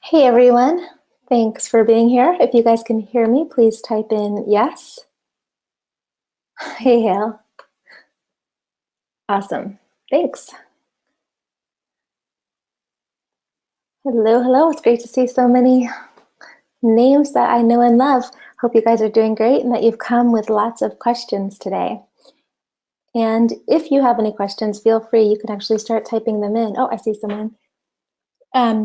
Hey everyone, thanks for being here. If you guys can hear me, please type in yes. Hey Hale, awesome, thanks. Hello, hello, it's great to see so many names that I know and love. Hope you guys are doing great and that you've come with lots of questions today. And if you have any questions, feel free, you can actually start typing them in. Oh, I see someone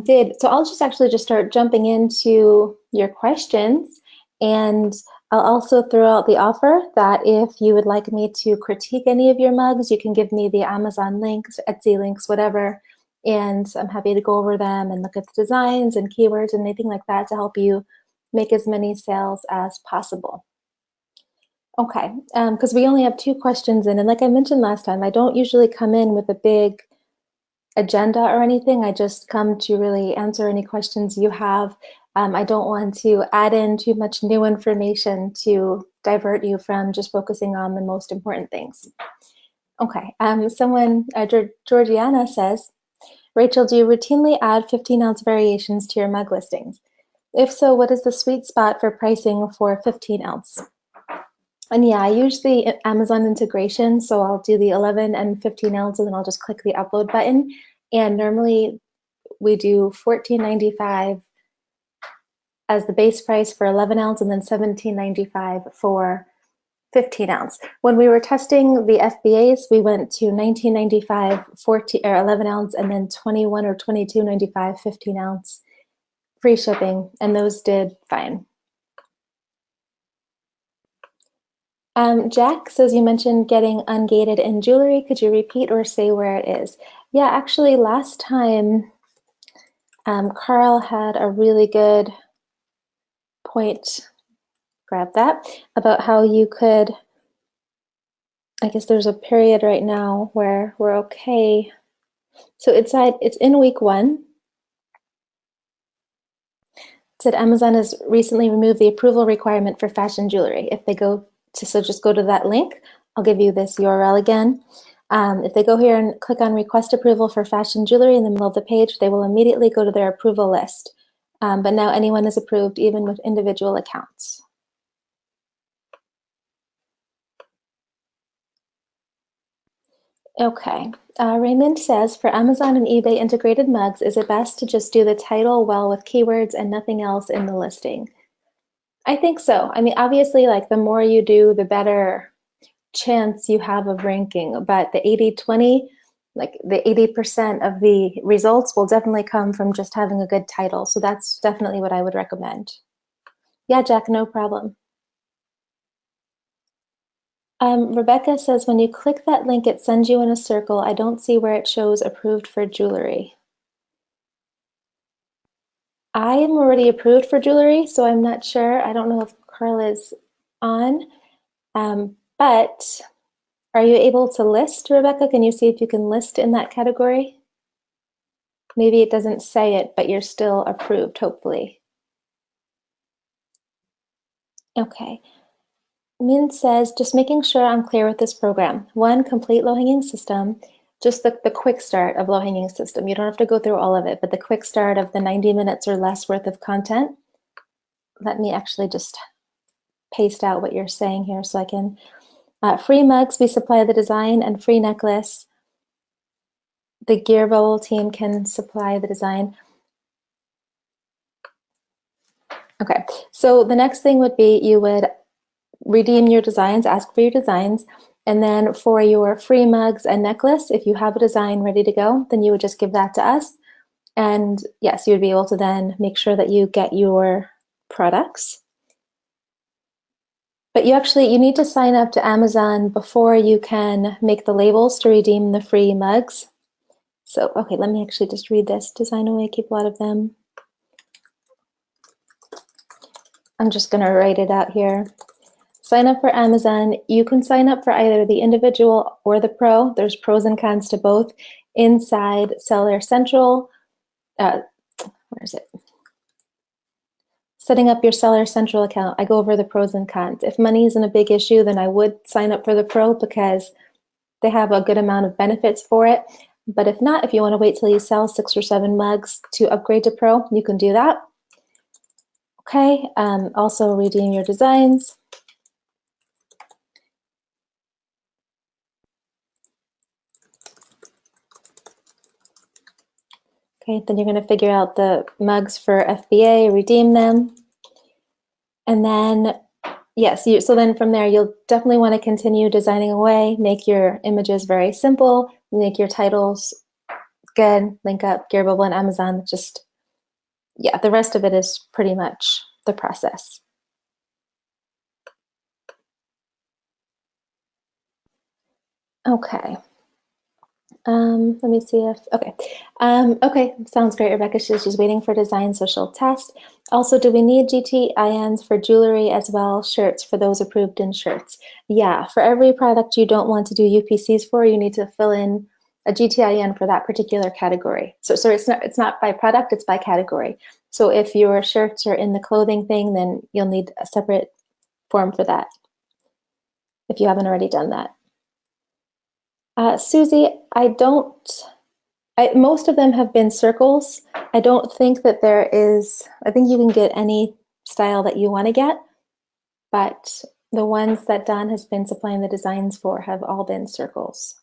did. So I'll just start jumping into your questions, and I'll also throw out the offer that if you would like me to critique any of your mugs, you can give me the Amazon links, Etsy links, whatever, and I'm happy to go over them and look at the designs and keywords and anything like that to help you make as many sales as possible. Okay, because we only have 2 questions in, and like I mentioned last time, I don't usually come in with a big agenda or anything. I just come to really answer any questions you have. I don't want to add in too much new information to divert you from just focusing on the most important things. Okay, Georgiana says, Rachel, do you routinely add 15-ounce variations to your mug listings? If so, what is the sweet spot for pricing for 15-ounce? And yeah, I use the Amazon integration, so I'll do the 11 and 15 ounces and I'll just click the upload button. And normally we do $14.95 as the base price for 11 ounce and then $17.95 for 15 ounce. When we were testing the FBAs, we went to $19.95 or 11 ounce and then $21 or $22.95 15 ounce free shipping, and those did fine. Jack says you mentioned getting ungated in jewelry. Could you repeat or say where it is? Yeah, actually last time Carl had a really good point, grab that, about how you could, I guess there's a period right now where we're okay. So it's in week 1. It said Amazon has recently removed the approval requirement for fashion jewelry. If they go to, so just go to that link. I'll give you this URL again. If they go here and click on request approval for fashion jewelry in the middle of the page, they will immediately go to their approval list. But now anyone is approved, even with individual accounts. Okay, Raymond says, for Amazon and eBay integrated mugs, is it best to just do the title well with keywords and nothing else in the listing? I think so. I mean, obviously, like the more you do, the better chance you have of ranking, but the 80-20, like the 80% of the results will definitely come from just having a good title. So that's definitely what I would recommend. Yeah, Jack, no problem. Rebecca says, when you click that link, it sends you in a circle. I don't see where it shows approved for jewelry. I am already approved for jewelry, so I'm not sure. I don't know if Carl is on, but are you able to list, Rebecca? Can you see if you can list in that category? Maybe it doesn't say it, but you're still approved, hopefully. Okay. Min says, just making sure I'm clear with this program. 1, complete low-hanging system, just the quick start of low-hanging system. You don't have to go through all of it, but the quick start of the 90 minutes or less worth of content. Let me actually just paste out what you're saying here so I can. Free mugs, we supply the design, and free necklace. The Gear Bowl team can supply the design. Okay, so the next thing would be you would redeem your designs, ask for your designs, and then for your free mugs and necklace, if you have a design ready to go, then you would just give that to us. And yes, you would be able to then make sure that you get your products. But you need to sign up to Amazon before you can make the labels to redeem the free mugs. So, okay, let me actually just read this. Design away, keep a lot of them. I'm just going to write it out here. Sign up for Amazon. You can sign up for either the individual or the pro. There's pros and cons to both. Inside Seller Central, where is it? Setting up your Seller Central account, I go over the pros and cons. If money isn't a big issue, then I would sign up for the pro because they have a good amount of benefits for it. But if not, if you want to wait till you sell 6 or 7 mugs to upgrade to Pro, you can do that. Okay, also redeem your designs. Okay, then you're going to figure out the mugs for FBA, redeem them. And then, yes, so then from there, you'll definitely want to continue designing away, make your images very simple, make your titles good, link up Gearbubble and Amazon. Just, yeah, the rest of it is pretty much the process. Okay. Let me see if, okay. Okay, sounds great, Rebecca. She's waiting for design, so she'll test. Also, do we need GTINs for jewelry as well, shirts for those approved in shirts? Yeah, for every product you don't want to do UPCs for, you need to fill in a GTIN for that particular category. So it's not by product, it's by category. So if your shirts are in the clothing thing, then you'll need a separate form for that if you haven't already done that. Susie, most of them have been circles. I don't think that there is, I think you can get any style that you want to get, but the ones that Don has been supplying the designs for have all been circles.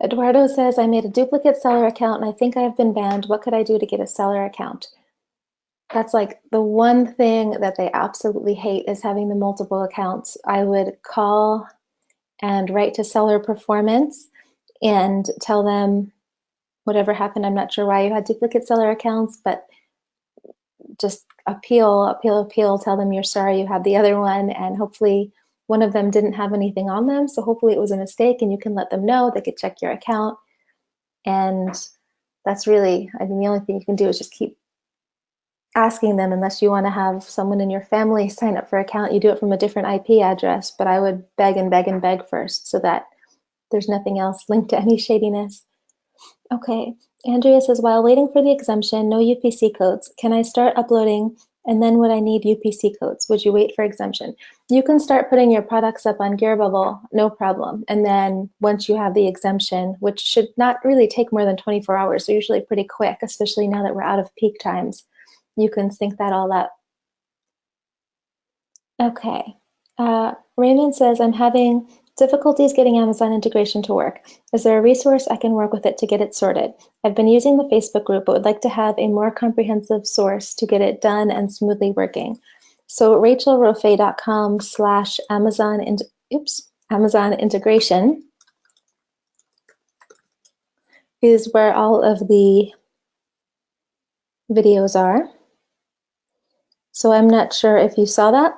Eduardo says, I made a duplicate seller account and I think I have been banned. What could I do to get a seller account? That's like the one thing that they absolutely hate is having the multiple accounts. I would call and write to seller performance and tell them whatever happened. I'm not sure why you had duplicate seller accounts, but just appeal, tell them you're sorry you had the other one, and hopefully one of them didn't have anything on them, so hopefully it was a mistake and you can let them know. They could check your account, and that's really, I mean, the only thing you can do is just keep asking them, unless you want to have someone in your family sign up for an account. You do it from a different IP address, but I would beg and beg and beg first so that there's nothing else linked to any shadiness. Okay, Andrea says, while waiting for the exemption, no UPC codes. Can I start uploading and then would I need UPC codes? Would you wait for exemption? You can start putting your products up on Gearbubble, no problem. And then once you have the exemption, which should not really take more than 24 hours, so usually pretty quick, especially now that we're out of peak times, you can sync that all up. Okay, Raymond says, I'm having difficulties getting Amazon integration to work. Is there a resource I can work with it to get it sorted? I've been using the Facebook group, but would like to have a more comprehensive source to get it done and smoothly working. So rachelrofe.com/Amazon Amazon integration is where all of the videos are. So I'm not sure if you saw that.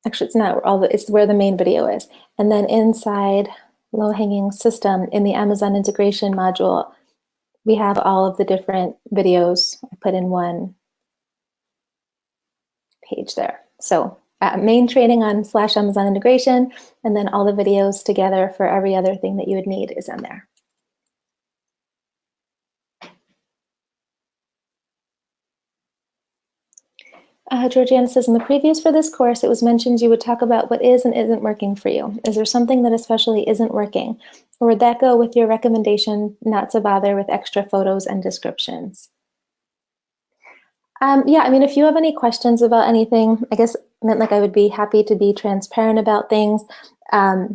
Actually, it's not all it's where the main video is. And then inside low-hanging system in the Amazon integration module, we have all of the different videos I put in one page there. So main training on /Amazon integration, and then all the videos together for every other thing that you would need is in there. Georgiana says, in the previews for this course, it was mentioned you would talk about what is and isn't working for you. Is there something that especially isn't working? Or would that go with your recommendation not to bother with extra photos and descriptions? Yeah, I mean, if you have any questions about anything, I guess meant like I would be happy to be transparent about things. That's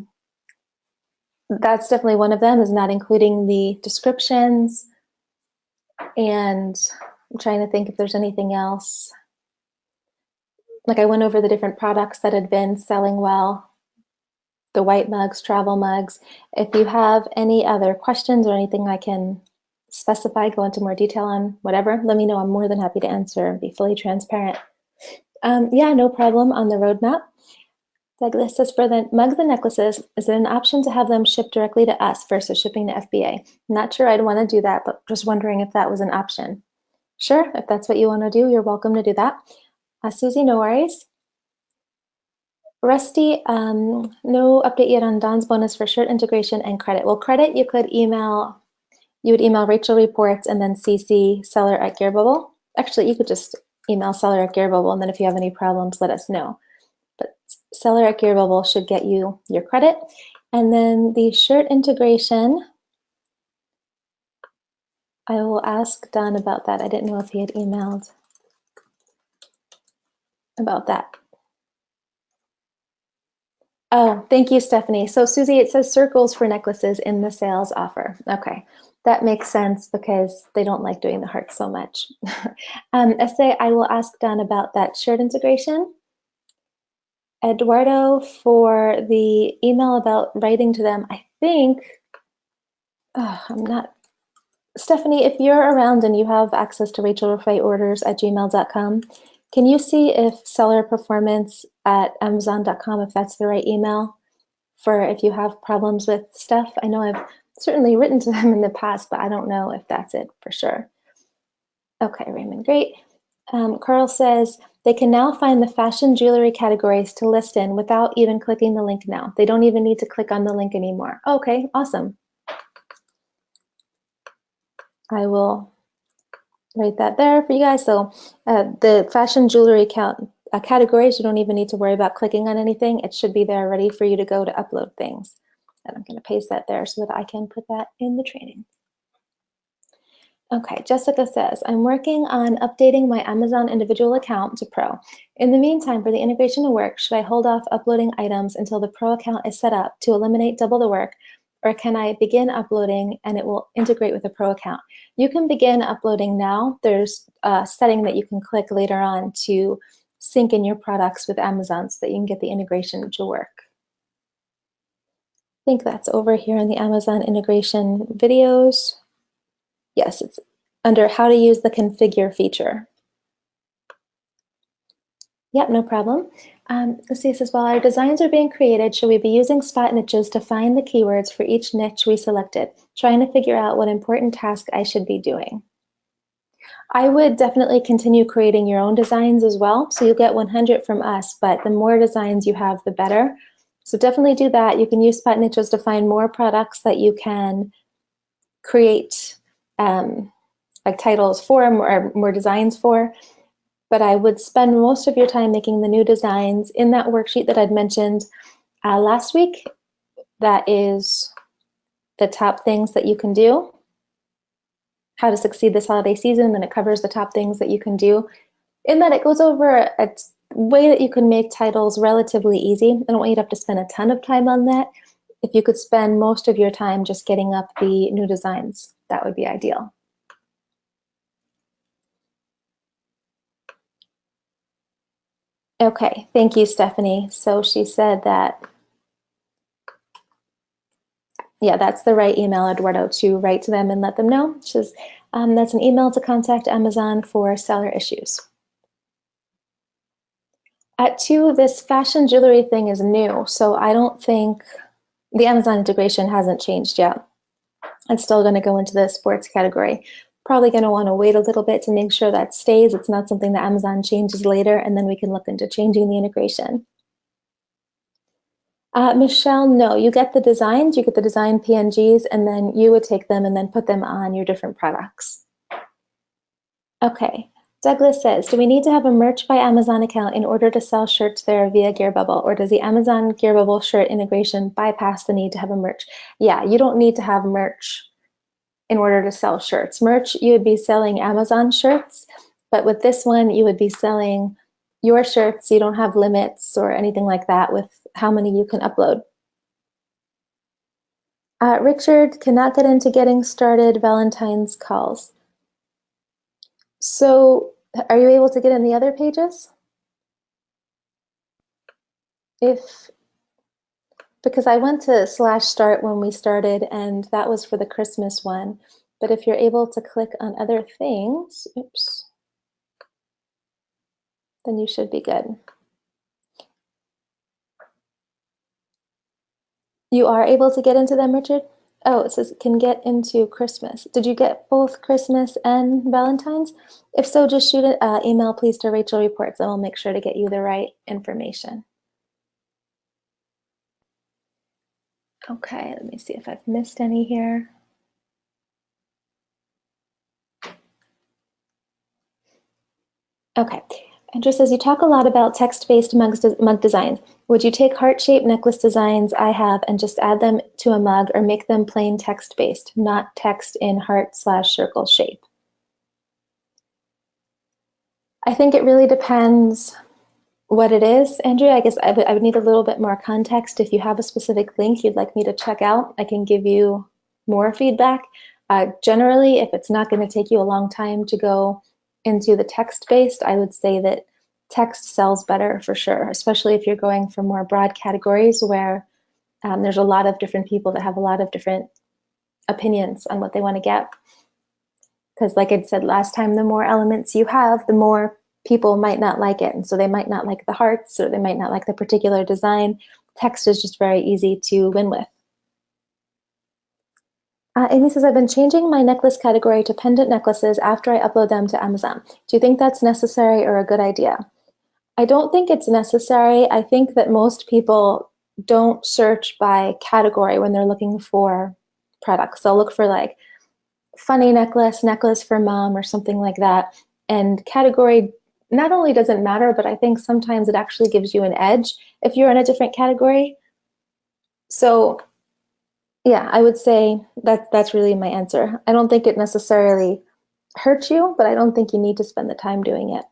definitely one of them, is not including the descriptions. And I'm trying to think if there's anything else. Like I went over the different products that had been selling well, the white mugs, travel mugs. If you have any other questions or anything I can specify, go into more detail on, whatever, let me know. I'm more than happy to answer and be fully transparent. Yeah, no problem on the roadmap. Douglas says, for the mugs and necklaces, is it an option to have them shipped directly to us versus shipping to FBA? Not sure I'd want to do that, but just wondering if that was an option. Sure, if that's what you want to do, you're welcome to do that. Susie, no worries. Rusty, no update yet on Don's bonus for shirt integration and credit. Well, credit you would email Rachel Reports and then CC seller at Gearbubble. Actually, you could just email seller at Gearbubble, and then if you have any problems, let us know. But seller at Gearbubble should get you your credit. And then the shirt integration, I will ask Don about that. I didn't know if he had emailed about that. Oh, thank you, Stephanie. So Susie, it says circles for necklaces in the sales offer. Okay, that makes sense because they don't like doing the hearts so much. Essay, I will ask Don about that shirt integration. Eduardo, for the email about writing to them, I think, I'm not, Stephanie, if you're around and you have access to rachelrefaiorders@gmail.com, can you see if seller performance at amazon.com, if that's the right email for if you have problems with stuff? I know I've certainly written to them in the past, but I don't know if that's it for sure. Okay, Raymond, great. Carl says, they can now find the fashion jewelry categories to list in without even clicking the link now. They don't even need to click on the link anymore. Okay, awesome. I will write that there for you guys. So the fashion jewelry categories, you don't even need to worry about clicking on anything. It should be there ready for you to go to upload things. And I'm going to paste that there so that I can put that in the training. Okay, Jessica says, I'm working on updating my Amazon individual account to Pro. In the meantime, for the integration to work, should I hold off uploading items until the Pro account is set up to eliminate double the work, or can I begin uploading and it will integrate with the Pro account? You can begin uploading now. There's a setting that you can click later on to sync in your products with Amazon so that you can get the integration to work. I think that's over here in the Amazon integration videos. Yes, it's under how to use the configure feature. Yep, no problem. Let's see, it says, while our designs are being created, should we be using spot niches to find the keywords for each niche we selected, trying to figure out what important task I should be doing? I would definitely continue creating your own designs as well. So you'll get 100 from us, but the more designs you have, the better. So definitely do that. You can use spot niches to find more products that you can create like titles for, more designs for. But I would spend most of your time making the new designs in that worksheet that I'd mentioned last week. That is the top things that you can do, how to succeed this holiday season, and it covers the top things that you can do. In that it goes over a way that you can make titles relatively easy. I don't want you to have to spend a ton of time on that. If you could spend most of your time just getting up the new designs, that would be ideal. Okay, thank you, Stephanie. So she said that, yeah, that's the right email, Eduardo, to write to them and let them know. She says, that's an email to contact Amazon for seller issues. At 2, this fashion jewelry thing is new, so I don't think the Amazon integration hasn't changed yet. It's still going to go into the sports category. Probably going to want to wait a little bit to make sure that stays. It's not something that Amazon changes later, and then we can look into changing the integration. Michelle, no, you get the designs, you get the design PNGs, and then you would take them and then put them on your different products. Okay, Douglas says, do we need to have a Merch by Amazon account in order to sell shirts there via Gearbubble, or does the Amazon Gearbubble shirt integration bypass the need to have a merch? Yeah, you don't need to have merch in order to sell shirts. Merch, you would be selling Amazon shirts, but with this one, you would be selling your shirts. You don't have limits or anything like that with how many you can upload. Richard cannot get into getting started Valentine's calls. So are you able to get in the other pages? Because I went to /start when we started, and that was for the Christmas one. But if you're able to click on other things, oops, then you should be good. You are able to get into them, Richard? Oh, it says can get into Christmas. Did you get both Christmas and Valentine's? If so, just shoot an email, please, to Rachel Reports, and we'll make sure to get you the right information. Okay, let me see if I've missed any here. Okay, Andrew says, you talk a lot about text-based mug designs. Would you take heart-shaped necklace designs I have and just add them to a mug, or make them plain text-based, not text in heart/circle shape? I think it really depends what it is, Andrea. I guess I would need a little bit more context. If you have a specific link you'd like me to check out, I can give you more feedback. Generally, if it's not going to take you a long time to go into the text-based, I would say that text sells better for sure, especially if you're going for more broad categories where there's a lot of different people that have a lot of different opinions on what they want to get. Because like I said last time, the more elements you have, the more people might not like it. And so they might not like the hearts, or they might not like the particular design. Text is just very easy to win with. Amy says, I've been changing my necklace category to pendant necklaces after I upload them to Amazon. Do you think that's necessary or a good idea? I don't think it's necessary. I think that most people don't search by category when they're looking for products. They'll look for like funny necklace, necklace for mom, or something like that. And category not only doesn't matter, but I think sometimes it actually gives you an edge if you're in a different category. So yeah, I would say that that's really my answer. I don't think it necessarily hurts you, but I don't think you need to spend the time doing it.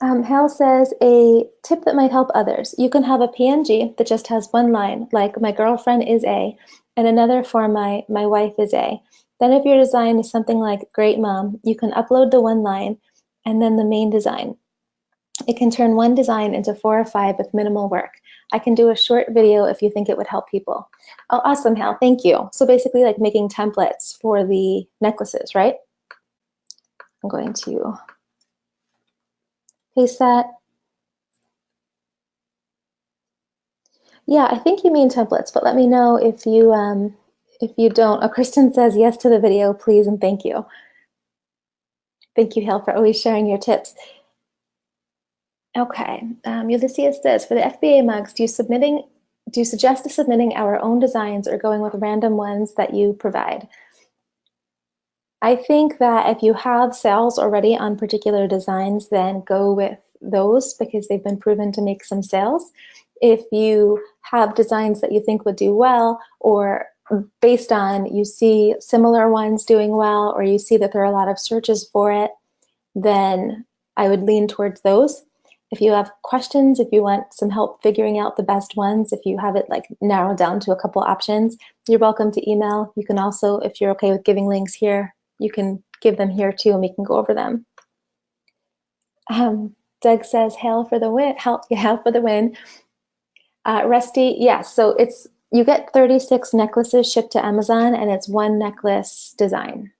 Hal says, a tip that might help others. You can have a PNG that just has one line, like my girlfriend is A, and another for my wife is A. Then if your design is something like great mom, you can upload the one line and then the main design. It can turn one design into 4 or 5 with minimal work. I can do a short video if you think it would help people. Oh, awesome, Hal, thank you. So basically like making templates for the necklaces, right? I'm going to paste that. Yeah, I think you mean templates, but let me know if you don't. Oh, Kristen says yes to the video, please, and thank you. Thank you, Hale, for always sharing your tips. Okay, Ulysses says, for the FBA mugs, do you suggest submitting our own designs or going with random ones that you provide? I think that if you have sales already on particular designs, then go with those because they've been proven to make some sales. If you have designs that you think would do well, or based on you see similar ones doing well, or you see that there are a lot of searches for it, then I would lean towards those. If you have questions, if you want some help figuring out the best ones, if you have it like narrowed down to a couple options, you're welcome to email. You can also, if you're okay with giving links here, you can give them here too, and we can go over them. Doug says, hail for the win. Hail for the win. Rusty, yes, so it's, you get 36 necklaces shipped to Amazon, and it's one necklace design.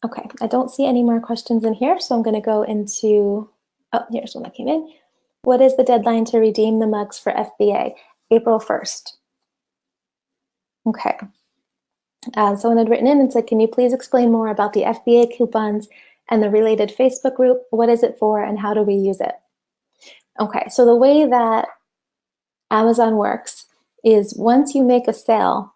Okay, I don't see any more questions in here, so I'm going to go into, oh, here's one that came in. What is the deadline to redeem the mugs for FBA? April 1st. Okay. Someone had written in and said, can you please explain more about the FBA coupons and the related Facebook group? What is it for and how do we use it? Okay, so the way that Amazon works is once you make a sale,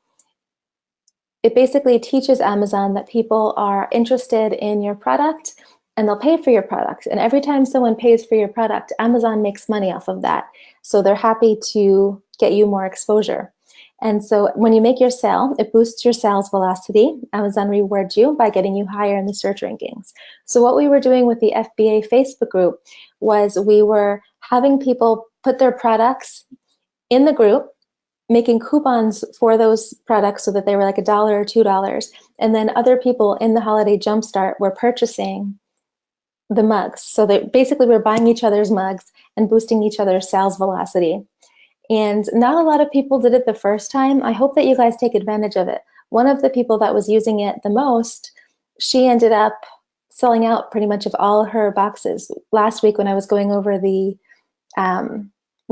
it basically teaches Amazon that people are interested in your product and they'll pay for your product. And every time someone pays for your product, Amazon makes money off of that. So they're happy to get you more exposure. And so when you make your sale, it boosts your sales velocity. Amazon rewards you by getting you higher in the search rankings. So what we were doing with the FBA Facebook group was we were having people put their products in the group, making coupons for those products so that they were like $1 or $2. And then other people in the Holiday Jumpstart were purchasing the mugs. So they basically were buying each other's mugs and boosting each other's sales velocity. And not a lot of people did it the first time. I hope that you guys take advantage of it. One of the people that was using it the most, she ended up selling out pretty much of all her boxes. Last week when I was going over the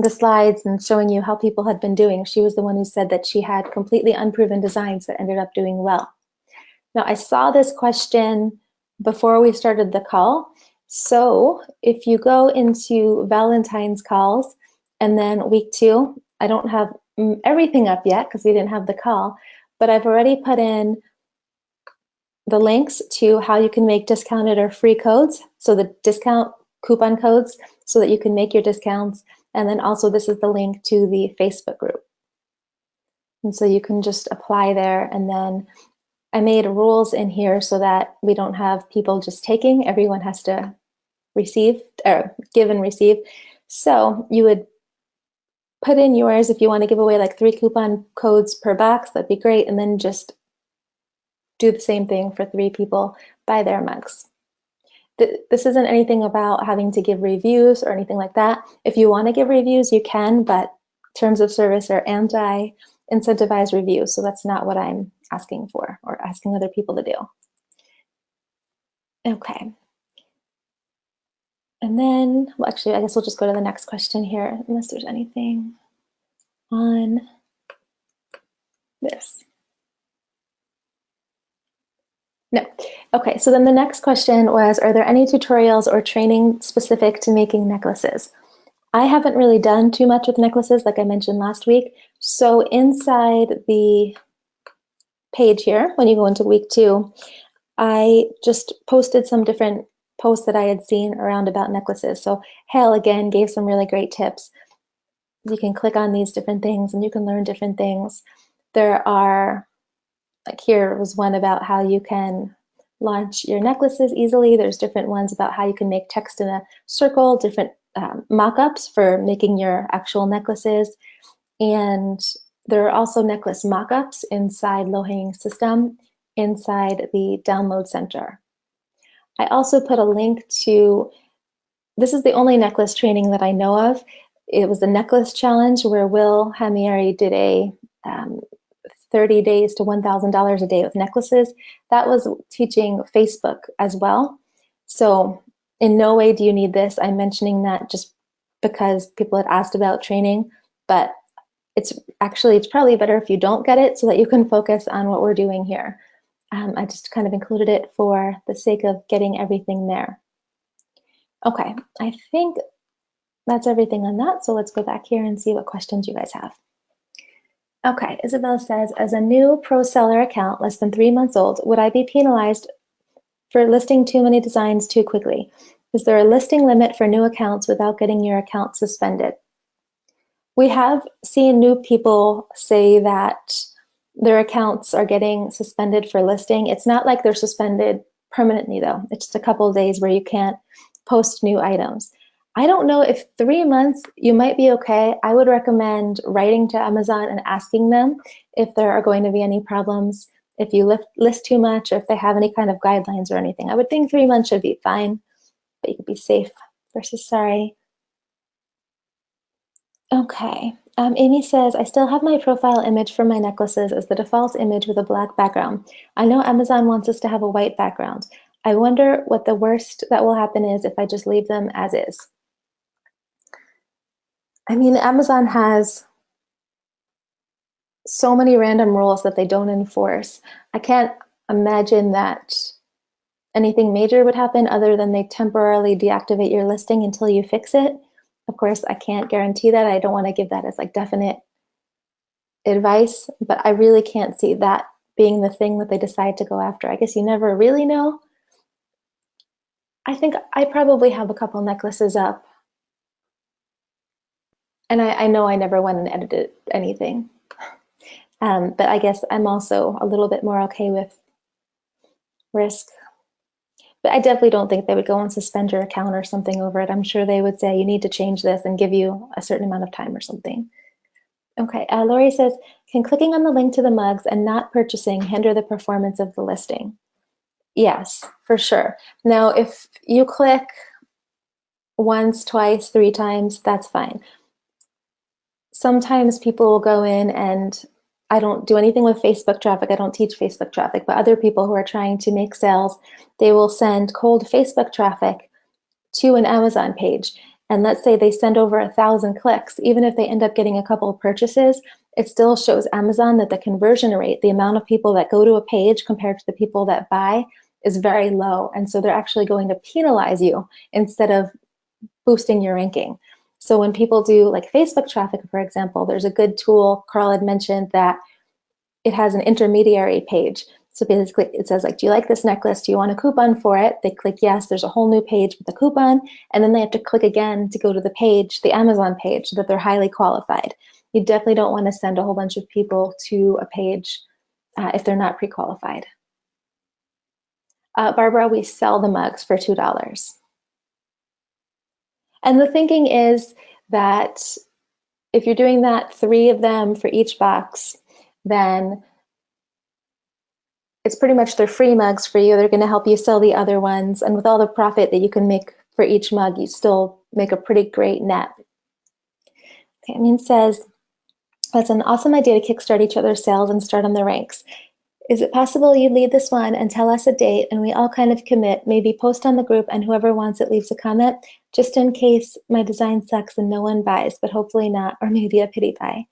slides and showing you how people had been doing, she was the one who said that she had completely unproven designs that ended up doing well. Now, I saw this question before we started the call. So if you go into Valentine's calls and then week 2, I don't have everything up yet because we didn't have the call, but I've already put in the links to how you can make discounted or free codes, so the discount coupon codes, so that you can make your discounts. And then also this is the link to the Facebook group. And so you can just apply there. And then I made rules in here so that we don't have people just taking. Everyone has to receive or give and receive. So you would put in yours if you want to give away like 3 coupon codes per box, that'd be great. And then just do the same thing for 3 people, buy their mugs. This isn't anything about having to give reviews or anything like that. If you want to give reviews, you can, but terms of service are anti-incentivized reviews, so that's not what I'm asking for or asking other people to do. Okay. And then, well, actually, I guess we'll just go to the next question here, unless there's anything on this. No. Okay, so then the next question was, are there any tutorials or training specific to making necklaces? I haven't really done too much with necklaces, like I mentioned last week. So inside the page here, when you go into week 2, I just posted some different posts that I had seen around about necklaces. So Hale, again, gave some really great tips. You can click on these different things and you can learn different things. There are, like here was one about how you can launch your necklaces easily. There's different ones about how you can make text in a circle, different mock-ups for making your actual necklaces. And there are also necklace mock-ups inside Low-Hanging System, inside the Download Center. I also put a link to, this is the only necklace training that I know of. It was the necklace challenge where Will Hamieri did a 30 days to $1,000 a day with necklaces. That was teaching Facebook as well. So in no way do you need this. I'm mentioning that just because people had asked about training, but it's probably better if you don't get it so that you can focus on what we're doing here. I just kind of included it for the sake of getting everything there. Okay, I think that's everything on that. So let's go back here and see what questions you guys have. Okay, Isabel says, as a new pro seller account less than 3 months old, would I be penalized for listing too many designs too quickly? Is there a listing limit for new accounts without getting your account suspended? We have seen new people say that their accounts are getting suspended for listing. It's not like they're suspended permanently though. It's just a couple of days where you can't post new items. I don't know if 3 months, you might be okay. I would recommend writing to Amazon and asking them if there are going to be any problems, if you list too much, or if they have any kind of guidelines or anything. I would think 3 months should be fine, but you could be safe versus sorry. Okay, Amy says, I still have my profile image for my necklaces as the default image with a black background. I know Amazon wants us to have a white background. I wonder what the worst that will happen is if I just leave them as is. I mean, Amazon has so many random rules that they don't enforce. I can't imagine that anything major would happen other than they temporarily deactivate your listing until you fix it. Of course, I can't guarantee that. I don't want to give that as like definite advice, but I really can't see that being the thing that they decide to go after. I guess you never really know. I think I probably have a couple necklaces up, and I know I never went and edited anything. But I guess I'm also a little bit more okay with risk. But I definitely don't think they would go and suspend your account or something over it. I'm sure they would say you need to change this and give you a certain amount of time or something. Okay, Lori says, can clicking on the link to the mugs and not purchasing hinder the performance of the listing? Yes, for sure. Now, if you click once, twice, 3 times, that's fine. Sometimes people will go in, and I don't do anything with Facebook traffic. I don't teach Facebook traffic, but other people who are trying to make sales, they will send cold Facebook traffic to an Amazon page. And let's say they send over 1,000 clicks. Even if they end up getting a couple of purchases, it still shows Amazon that the conversion rate, the amount of people that go to a page compared to the people that buy, is very low. And so they're actually going to penalize you instead of boosting your ranking. So when people do like Facebook traffic, for example, there's a good tool, Carl had mentioned, that it has an intermediary page. So basically it says like, do you like this necklace? Do you want a coupon for it? They click yes, there's a whole new page with a coupon, and then they have to click again to go to the page, the Amazon page, so that they're highly qualified. You definitely don't want to send a whole bunch of people to a page if they're not pre-qualified. Barbara, we sell the mugs for $2. And the thinking is that if you're doing that, 3 of them for each box, then it's pretty much they're free mugs for you. They're going to help you sell the other ones. And with all the profit that you can make for each mug, you still make a pretty great net. Okay, Amin says, that's an awesome idea to kickstart each other's sales and start on the ranks. Is it possible you lead this one and tell us a date and we all kind of commit, maybe post on the group and whoever wants it leaves a comment, just in case my design sucks and no one buys, but hopefully not, or maybe a pity buy.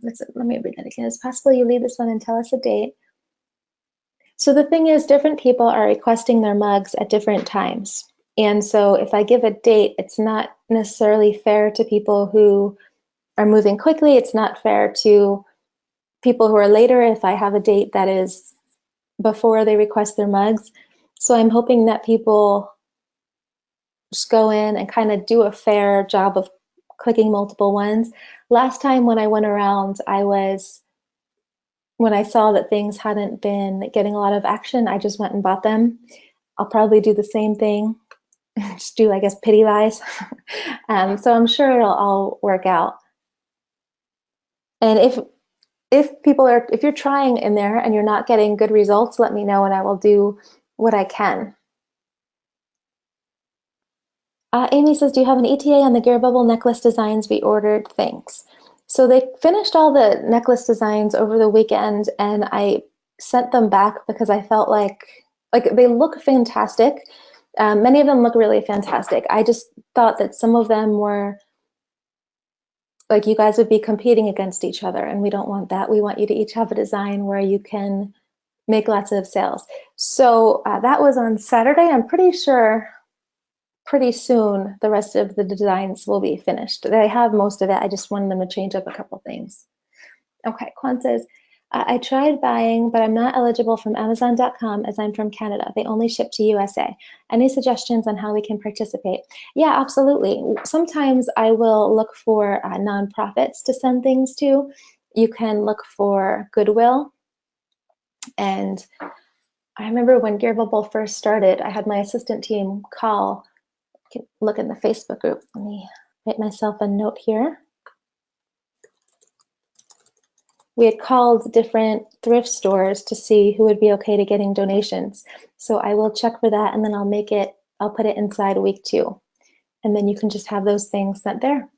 Let me read that again. Is it possible you lead this one and tell us a date? So the thing is, different people are requesting their mugs at different times. And so if I give a date, it's not necessarily fair to people who are moving quickly. It's not fair to people who are later if I have a date that is before they request their mugs. So I'm hoping that people just go in and kind of do a fair job of clicking multiple ones. Last time when I went around, when I saw that things hadn't been getting a lot of action, I just went and bought them. I'll probably do the same thing, just do, I guess, pity buys. So I'm sure it'll all work out. And if you're trying in there and you're not getting good results, let me know and I will do what I can. Amy says, do you have an ETA on the gear bubble necklace designs we ordered? Thanks. So they finished all the necklace designs over the weekend and I sent them back because I felt like they look fantastic. Many of them look really fantastic. I just thought that some of them were like you guys would be competing against each other, and we don't want that. We want you to each have a design where you can make lots of sales. So that was on Saturday. I'm pretty sure pretty soon the rest of the designs will be finished. They have most of it. I just wanted them to change up a couple things. Okay, Quan says, I tried buying, but I'm not eligible from Amazon.com as I'm from Canada. They only ship to USA. Any suggestions on how we can participate? Yeah, absolutely. Sometimes I will look for nonprofits to send things to. You can look for Goodwill. And I remember when Gear Bubble first started, I had my assistant team call, look in the Facebook group. Let me write myself a note here. We had called different thrift stores to see who would be okay to getting donations. So I will check for that and then I'll put it inside week 2. And then you can just have those things sent there.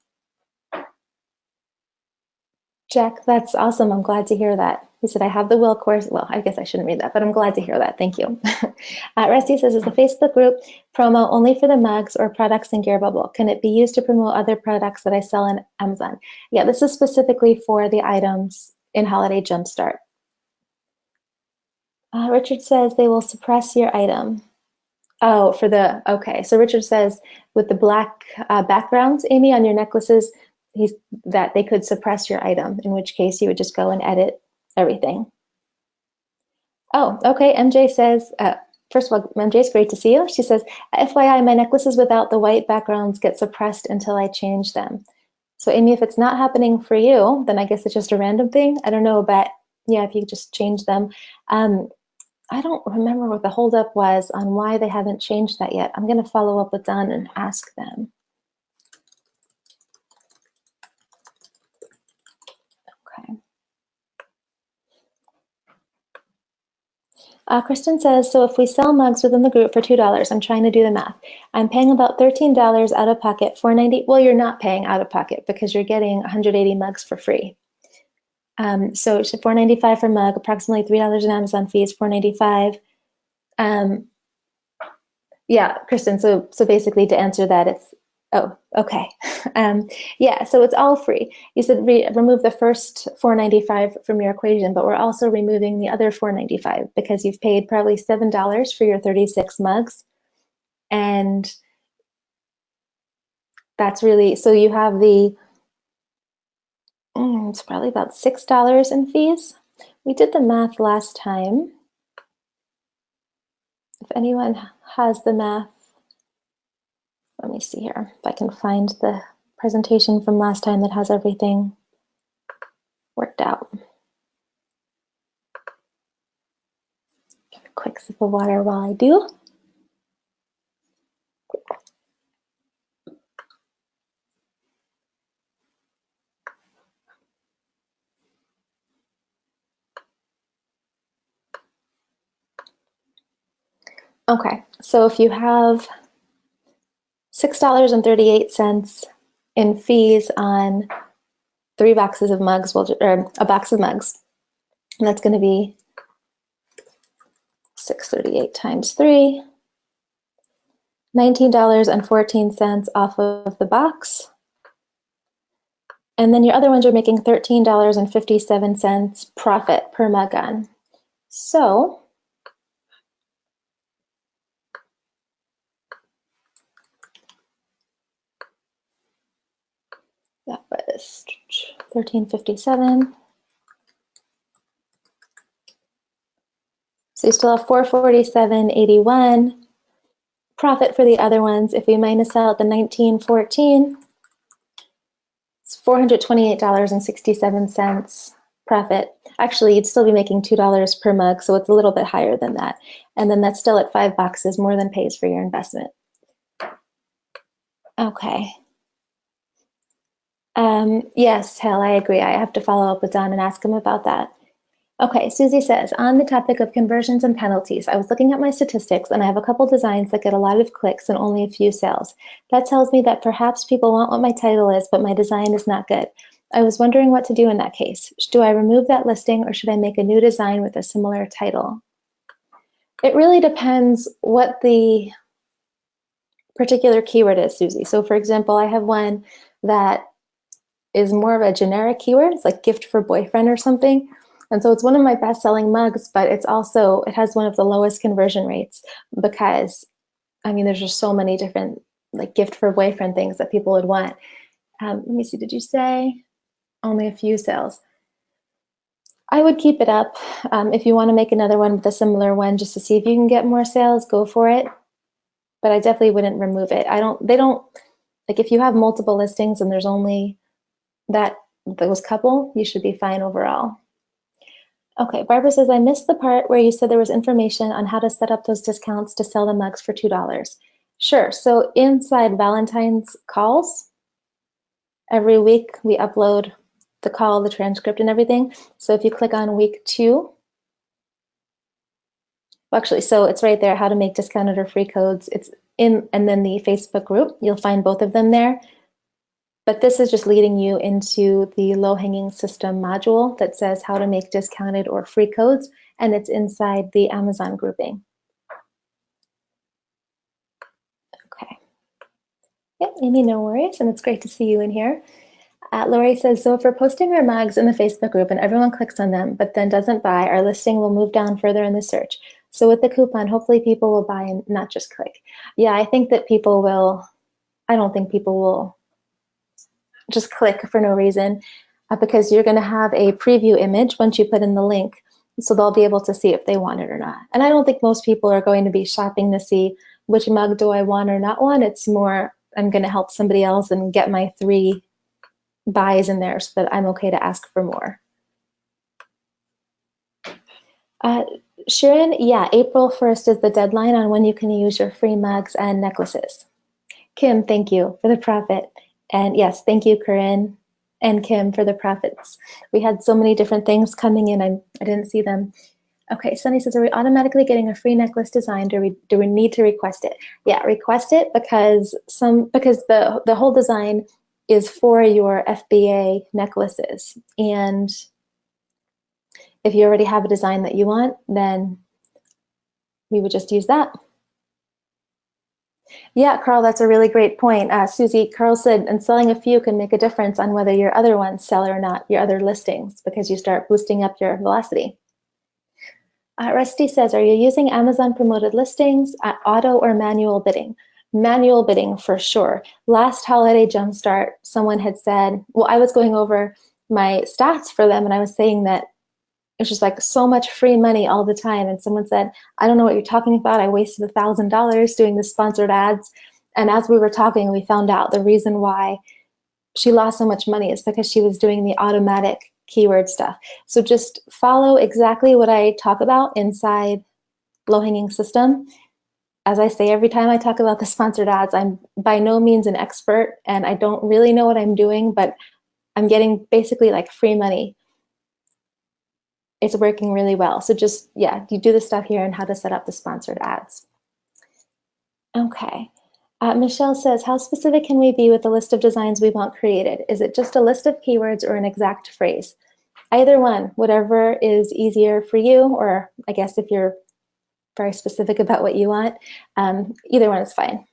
Jack, that's awesome. I'm glad to hear that. He said, I have the will course. Well, I guess I shouldn't read that, but I'm glad to hear that. Thank you. Rusty says, is the Facebook group promo only for the mugs or products in Gear Bubble? Can it be used to promote other products that I sell on Amazon? Yeah, this is specifically for the items in Holiday Jumpstart. Richard says they will suppress your item. Oh, okay. So Richard says with the black backgrounds, Amy, on your necklaces, that they could suppress your item, in which case you would just go and edit everything. Oh, okay. MJ says, first of all, MJ, it's great to see you. She says, FYI, my necklaces without the white backgrounds get suppressed until I change them. So Amy, if it's not happening for you, then I guess it's just a random thing. I don't know, but yeah, if you just change them. I don't remember what the holdup was on why they haven't changed that yet. I'm going to follow up with Don and ask them. Okay. Kristen says, so if we sell mugs within the group for $2, I'm trying to do the math. I'm paying about $13 out of pocket, $4.90. Well, you're not paying out of pocket because you're getting 180 mugs for free. So it's $4.95 for mug, approximately $3 in Amazon fees, $4.95. Yeah, Kristen. So basically, to answer that, it's okay. Yeah, so it's all free. You said remove the first $4.95 from your equation, but we're also removing the other $4.95 because you've paid probably $7 for your 36 mugs, and that's really so you have the it's probably about $6 in fees, We did the math last time. If anyone has the math, let me see here if I can find the presentation from last time that has everything worked out. Get a quick sip of water while I do. Okay, so if you have $6.38 in fees on 3 boxes of mugs, or a box of mugs, and that's going to be $6.38 times 3, $19.14 off of the box. And then your other ones are making $13.57 profit per mug on. So that was $13.57. So you still have $447.81 profit for the other ones. If we minus out the $19.14, it's $428.67 profit. Actually, you'd still be making $2 per mug, so it's a little bit higher than that. And then that's still at 5 boxes, more than pays for your investment. Okay. Yes, Hal, I agree. I have to follow up with Don and ask him about that. Okay, Susie says, on the topic of conversions and penalties, I was looking at my statistics and I have a couple designs that get a lot of clicks and only a few sales. That tells me that perhaps people want what my title is, but my design is not good. I was wondering what to do in that case. Do I remove that listing or should I make a new design with a similar title? It really depends what the particular keyword is, Susie. So for example, I have one that is more of a generic keyword. It's like gift for boyfriend or something. And so it's one of my best-selling mugs, but it has one of the lowest conversion rates because, I mean, there's just so many different like gift for boyfriend things that people would want. Let me see, did you say only a few sales? I would keep it up. If you want to make another one with a similar one just to see if you can get more sales, go for it. But I definitely wouldn't remove it. Like if you have multiple listings and there's only those couple, you should be fine overall. Okay, Barbara says, I missed the part where you said there was information on how to set up those discounts to sell the mugs for $2. Sure, so inside Valentine's calls, every week we upload the call, the transcript and everything. So if you click on week 2, well, actually, so it's right there, how to make discounted or free codes. It's in, and then the Facebook group, you'll find both of them there. But this is just leading you into the low-hanging system module that says how to make discounted or free codes, and it's inside the Amazon grouping. Okay. Yep, Amy, no worries, and it's great to see you in here. Lori says, so if we're posting our mugs in the Facebook group and everyone clicks on them, but then doesn't buy, our listing will move down further in the search. So with the coupon, hopefully people will buy and not just click. Yeah, I think that people will, I don't think people will just click for no reason because you're going to have a preview image once you put in the link, so they'll be able to see if they want it or not. And I don't think most people are going to be shopping to see which mug do I want or not want. It's more, I'm going to help somebody else and get my 3 buys in there so that I'm okay to ask for more. Sharon, yeah, April 1st is the deadline on when you can use your free mugs and necklaces. Kim, thank you for the profit. And yes, thank you, Corinne and Kim, for the profits. We had so many different things coming in, I didn't see them. Okay, Sunny says, are we automatically getting a free necklace designed, or do we need to request it? Yeah, request it because the whole design is for your FBA necklaces. And if you already have a design that you want, then we would just use that. Yeah, Carl, that's a really great point. Susie, Carl said, and selling a few can make a difference on whether your other ones sell or not, your other listings, because you start boosting up your velocity. Rusty says, are you using Amazon promoted listings, auto or manual bidding? Manual bidding for sure. Last holiday Jumpstart, someone had said, well, I was going over my stats for them and I was saying that it's just like so much free money all the time. And someone said, I don't know what you're talking about. I wasted $1,000 doing the sponsored ads. And as we were talking, we found out the reason why she lost so much money is because she was doing the automatic keyword stuff. So just follow exactly what I talk about inside Low Hanging System. As I say every time I talk about the sponsored ads, I'm by no means an expert and I don't really know what I'm doing, but I'm getting basically like free money. It's working really well. So just, yeah, you do the stuff here and how to set up the sponsored ads. Okay. Michelle says, how specific can we be with the list of designs we want created? Is it just a list of keywords or an exact phrase? Either one, whatever is easier for you, or I guess if you're very specific about what you want, either one is fine.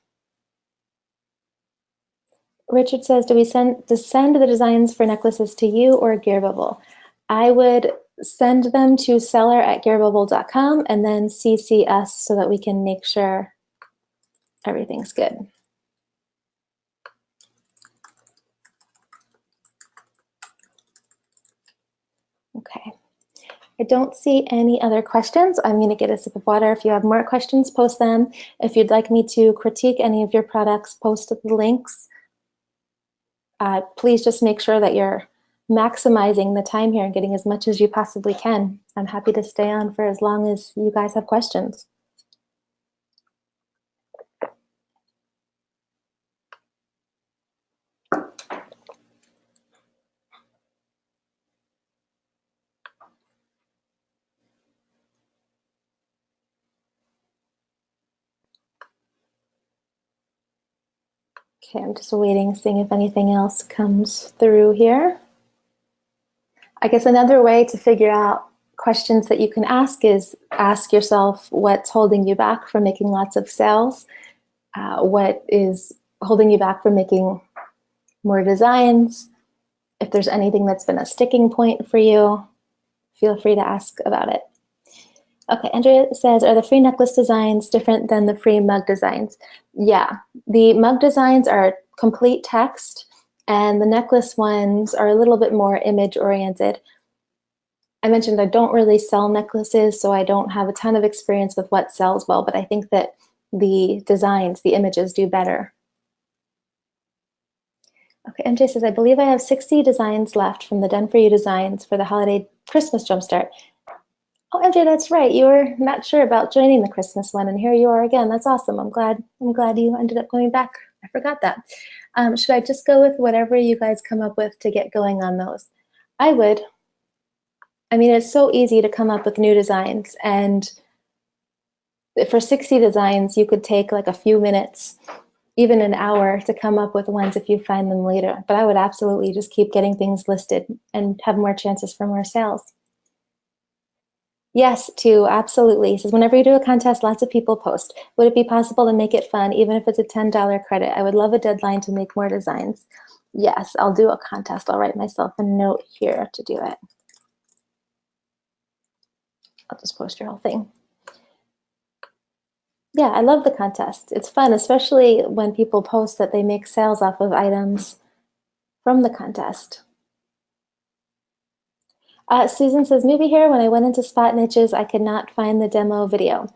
Richard says, do we send the designs for necklaces to you or Gearbubble? I would send them to seller@gearbubble.com and then CC us so that we can make sure everything's good. Okay. I don't see any other questions. I'm going to get a sip of water. If you have more questions, post them. If you'd like me to critique any of your products, post the links. Please just make sure that you're maximizing the time here and getting as much as you possibly can. I'm happy to stay on for as long as you guys have questions. Okay, I'm just waiting, seeing if anything else comes through here. I guess another way to figure out questions that you can ask is ask yourself what's holding you back from making lots of sales. What is holding you back from making more designs? If there's anything that's been a sticking point for you, feel free to ask about it. Okay, Andrea says, are the free necklace designs different than the free mug designs? Yeah, the mug designs are complete text and the necklace ones are a little bit more image oriented. I mentioned I don't really sell necklaces, so I don't have a ton of experience with what sells well, but I think that the designs, the images do better. Okay, MJ says, I believe I have 60 designs left from the Done For You designs for the holiday Christmas Jumpstart. Oh, MJ, that's right. You were not sure about joining the Christmas one, and here you are again. That's awesome. I'm glad you ended up going back. I forgot that. Should I just go with whatever you guys come up with to get going on those? I would. I mean, it's so easy to come up with new designs, and for 60 designs, you could take like a few minutes, even an hour, to come up with ones if you find them later. But I would absolutely just keep getting things listed and have more chances for more sales. Yes, too, absolutely. He says, whenever you do a contest, lots of people post. Would it be possible to make it fun, even if it's a $10 credit? I would love a deadline to make more designs. Yes, I'll do a contest. I'll write myself a note here to do it. I'll just post your whole thing. Yeah, I love the contest. It's fun, especially when people post that they make sales off of items from the contest. Susan says, newbie here. When I went into Spot Niches, I could not find the demo video.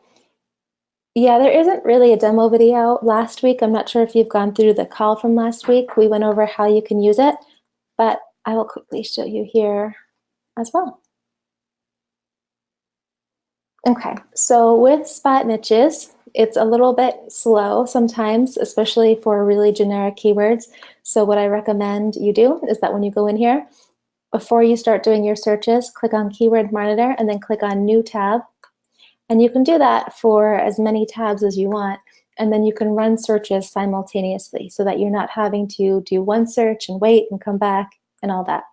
Yeah, there isn't really a demo video. Last week, I'm not sure if you've gone through the call from last week. We went over how you can use it, but I will quickly show you here as well. Okay, so with Spot Niches, it's a little bit slow sometimes, especially for really generic keywords. So what I recommend you do is that when you go in here, before you start doing your searches, click on Keyword Monitor and then click on New Tab. And you can do that for as many tabs as you want. And then you can run searches simultaneously so that you're not having to do one search and wait and come back and all that.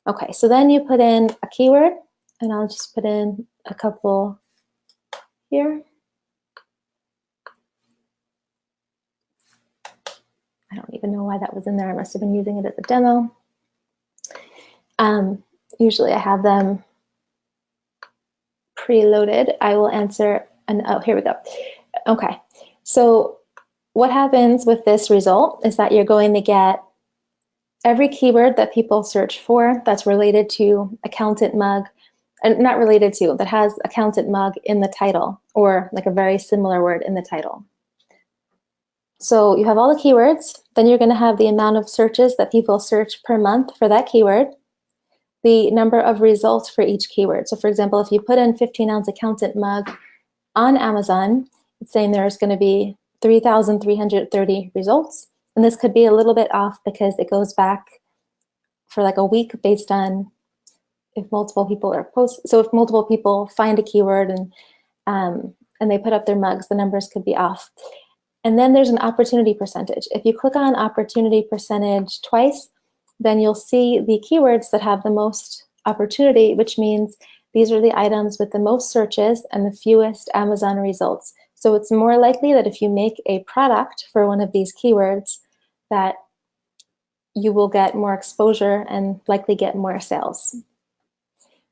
Okay, so then you put in a keyword, and I'll just put in a couple here. I don't even know why that was in there. I must have been using it as a demo. Usually I have them preloaded. I will answer, and oh, here we go. Okay, so what happens with this result is that you're going to get every keyword that people search for that's related to accountant mug, and not related to, that has accountant mug in the title or like a very similar word in the title. So you have all the keywords, then you're going to have the amount of searches that people search per month for that keyword, the number of results for each keyword. So for example, if you put in 15-ounce accountant mug on Amazon, it's saying there's going to be 3,330 results. And this could be a little bit off because it goes back for like a week based on if multiple people are post. So if multiple people find a keyword and they put up their mugs, the numbers could be off. And then there's an opportunity percentage. If you click on opportunity percentage twice, then you'll see the keywords that have the most opportunity, which means these are the items with the most searches and the fewest Amazon results. So it's more likely that if you make a product for one of these keywords, that you will get more exposure and likely get more sales.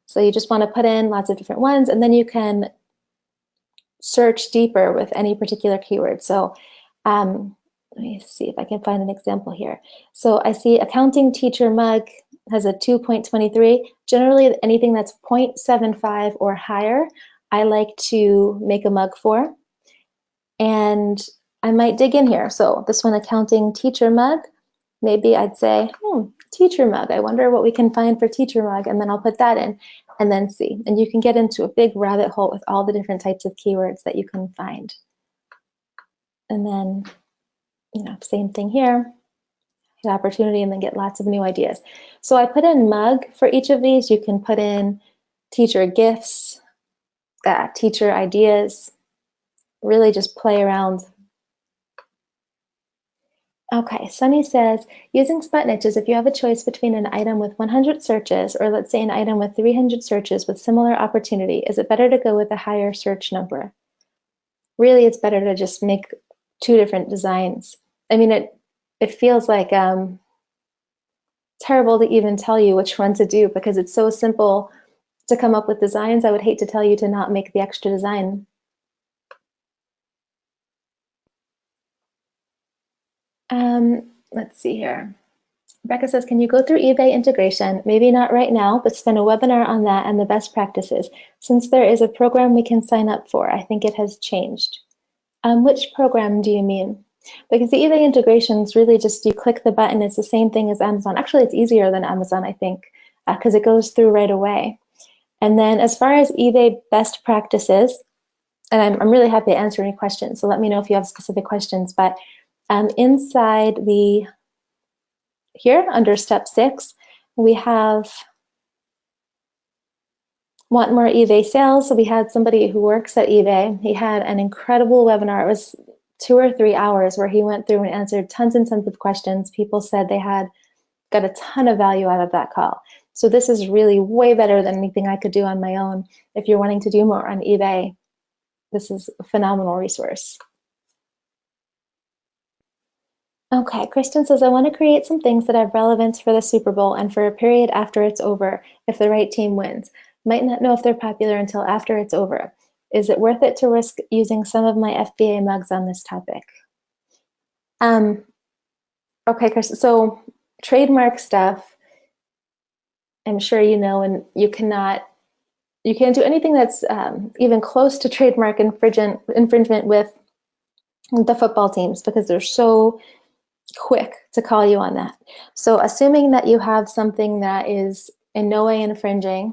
So you just want to put in lots of different ones, and then you can search deeper with any particular keyword. So let me see if I can find an example here. So I see accounting teacher mug has a 2.23. Generally, anything that's 0.75 or higher, I like to make a mug for. And I might dig in here. So this one, accounting teacher mug, maybe I'd say, teacher mug. I wonder what we can find for teacher mug. And then I'll put that in and then see. And you can get into a big rabbit hole with all the different types of keywords that you can find. And then, same thing here, hit opportunity and then get lots of new ideas. So I put in mug for each of these. You can put in teacher gifts, teacher ideas, really just play around. Okay, Sunny says, using spot niches, if you have a choice between an item with 100 searches or let's say an item with 300 searches with similar opportunity, is it better to go with a higher search number? Really, it's better to just make two different designs. I mean, it feels like terrible to even tell you which one to do because it's so simple to come up with designs. I would hate to tell you to not make the extra design. Let's see here. Rebecca says, can you go through eBay integration? Maybe not right now, but spend a webinar on that and the best practices. Since there is a program we can sign up for, I think it has changed. Which program do you mean? Because the eBay integration is really just you click the button. It's the same thing as Amazon. Actually, it's easier than Amazon, I think, because it goes through right away. And then as far as eBay best practices, and I'm really happy to answer any questions, so let me know if you have specific questions, but inside here under step 6, we have want more eBay sales. So we had somebody who works at eBay. He had an incredible webinar. It was 2 or 3 hours where he went through and answered tons and tons of questions. People said they had got a ton of value out of that call. So this is really way better than anything I could do on my own. If you're wanting to do more on eBay, this is a phenomenal resource. Okay, Kristen says, I want to create some things that have relevance for the Super Bowl and for a period after it's over, if the right team wins. Might not know if they're popular until after it's over. Is it worth it to risk using some of my FBA mugs on this topic? Okay, Kristen, so trademark stuff, I'm sure you know, and you can't do anything that's even close to trademark infringement with the football teams because they're so quick to call you on that. So assuming that you have something that is in no way infringing,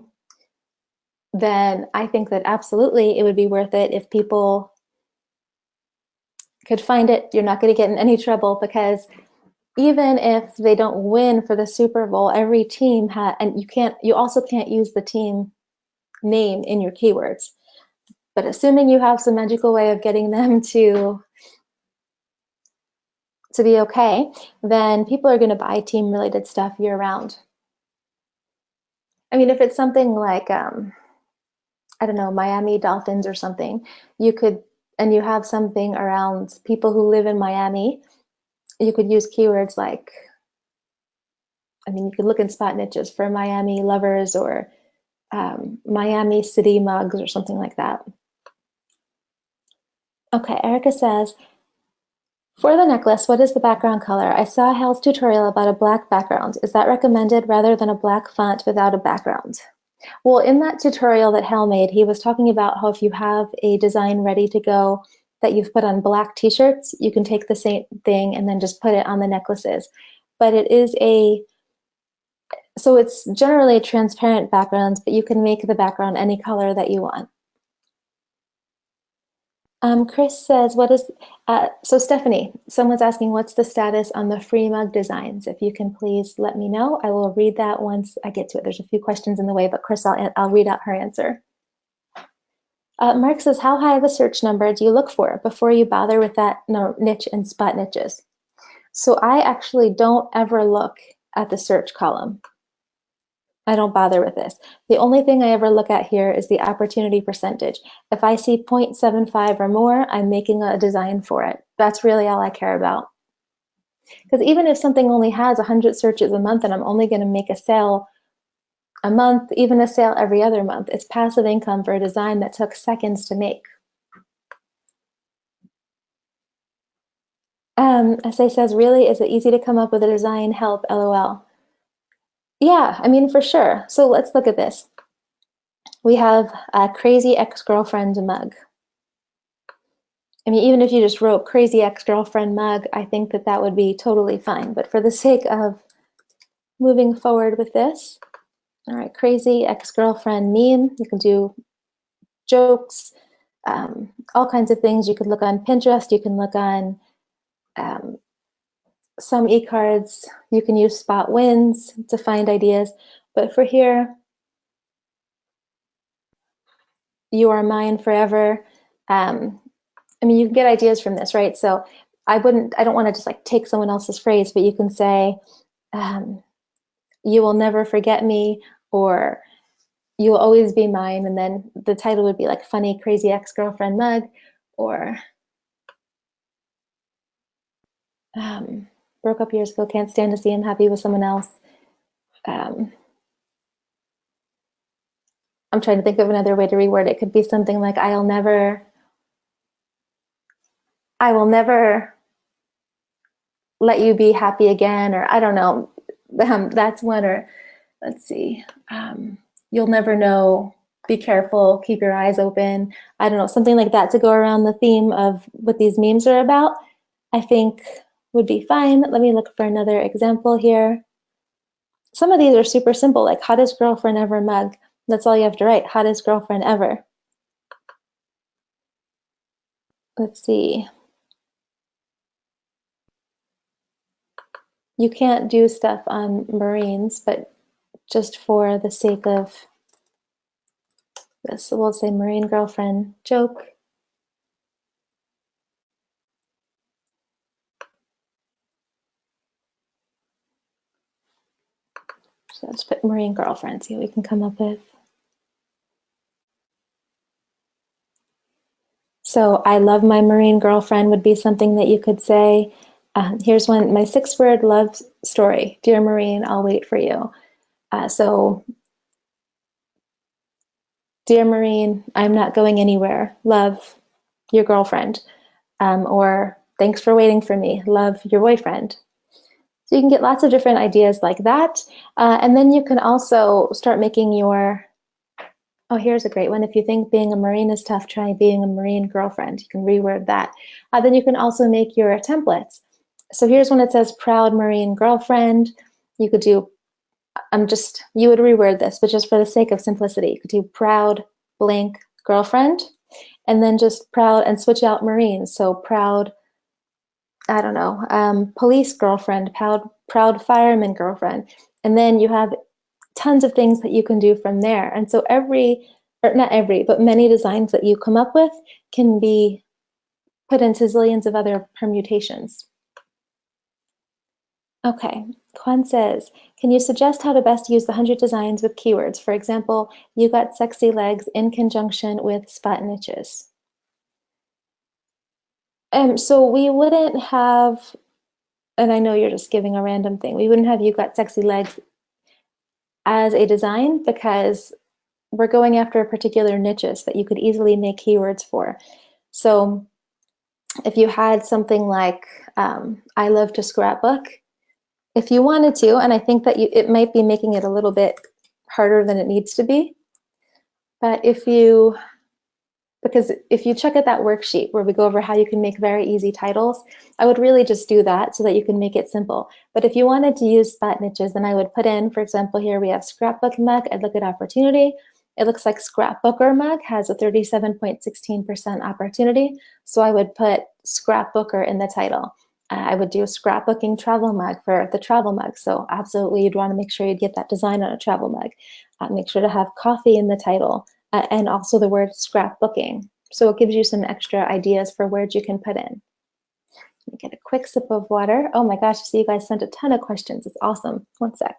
then I think that absolutely it would be worth it if people could find it. You're not going to get in any trouble because even if they don't win for the Super Bowl, every team and you also can't use the team name in your keywords. But assuming you have some magical way of getting them to be okay, then people are going to buy team related stuff year round. I mean, if it's something like, I don't know, Miami Dolphins or something, and you have something around people who live in Miami, you could use keywords like, I mean, you could look in spot niches for Miami lovers or Miami City mugs or something like that. Okay, Erica says, for the necklace, what is the background color? I saw Hal's tutorial about a black background. Is that recommended rather than a black font without a background? Well, in that tutorial that Hal made, he was talking about how if you have a design ready to go that you've put on black t-shirts, you can take the same thing and then just put it on the necklaces. But it is so it's generally transparent backgrounds, but you can make the background any color that you want. Chris says, so Stephanie, someone's asking what's the status on the free mug designs? If you can please let me know. I will read that once I get to it. There's a few questions in the way, but Chris, I'll read out her answer. Mark says, how high of a search number do you look for before you bother with that niche and spot niches? So I actually don't ever look at the search column. I don't bother with this. The only thing I ever look at here is the opportunity percentage. If I see 0.75 or more, I'm making a design for it. That's really all I care about. Because even if something only has 100 searches a month and I'm only going to make a sale a month, even a sale every other month, it's passive income for a design that took seconds to make. SA says, really, is it easy to come up with a design? Help, LOL. Yeah, I mean, for sure. So let's look at this. We have a crazy ex-girlfriend mug. I mean, even if you just wrote crazy ex-girlfriend mug, I think that that would be totally fine. But for the sake of moving forward with this, all right, crazy ex-girlfriend meme, you can do jokes, all kinds of things. You could look on Pinterest, you can look on some e-cards, you can use spot wins to find ideas. But for here, you are mine forever. I mean, you can get ideas from this, right? So I don't want to just like take someone else's phrase, but you can say, you will never forget me, or you will always be mine. And then the title would be like funny, crazy ex-girlfriend mug, or broke up years ago, can't stand to see him happy with someone else. I'm trying to think of another way to reword it. It could be something like, I will never let you be happy again, or I don't know. That's one. Or let's see, you'll never know, be careful, keep your eyes open. I don't know, something like that to go around the theme of what these memes are about, I think would be fine. Let me look for another example here. Some of these are super simple, like hottest girlfriend ever mug. That's all you have to write, hottest girlfriend ever. Let's see. You can't do stuff on Marines, but just for the sake of this, we'll say Marine girlfriend joke. So let's put Marine girlfriend, see what we can come up with. So I love my Marine girlfriend would be something that you could say. Here's one, my 6-word love story. Dear Marine, I'll wait for you. So, dear Marine, I'm not going anywhere. Love, your girlfriend. Or thanks for waiting for me. Love, your boyfriend. So you can get lots of different ideas like that. And then you can also start making your, oh, here's a great one. If you think being a Marine is tough, try being a Marine girlfriend. You can reword that. Then you can also make your templates. So here's one that says proud Marine girlfriend. You could do, you would reword this, but just for the sake of simplicity, you could do proud blank girlfriend, and then just proud and switch out Marines. So proud, I don't know, police girlfriend, proud fireman girlfriend. And then you have tons of things that you can do from there. And so not every, but many designs that you come up with can be put into zillions of other permutations. Okay, Kwan says, can you suggest how to best use the 100 designs with keywords? For example, you got sexy legs in conjunction with spot niches. So we wouldn't have, and I know you're just giving a random thing, we wouldn't have you got sexy legs as a design because we're going after particular niches that you could easily make keywords for. So if you had something like, I love to scrapbook, if you wanted to, and I think that it might be making it a little bit harder than it needs to be. But because if you check out that worksheet where we go over how you can make very easy titles, I would really just do that so that you can make it simple. But if you wanted to use spot niches, then I would put in, for example, here we have scrapbook mug. I'd look at opportunity. It looks like scrapbooker mug has a 37.16% opportunity. So I would put scrapbooker in the title. I would do a scrapbooking travel mug for the travel mug. So absolutely, you'd want to make sure you'd get that design on a travel mug. Make sure to have coffee in the title. And also the word scrapbooking. So it gives you some extra ideas for words you can put in. Let me get a quick sip of water. Oh my gosh, see, you guys sent a ton of questions. It's awesome. One sec.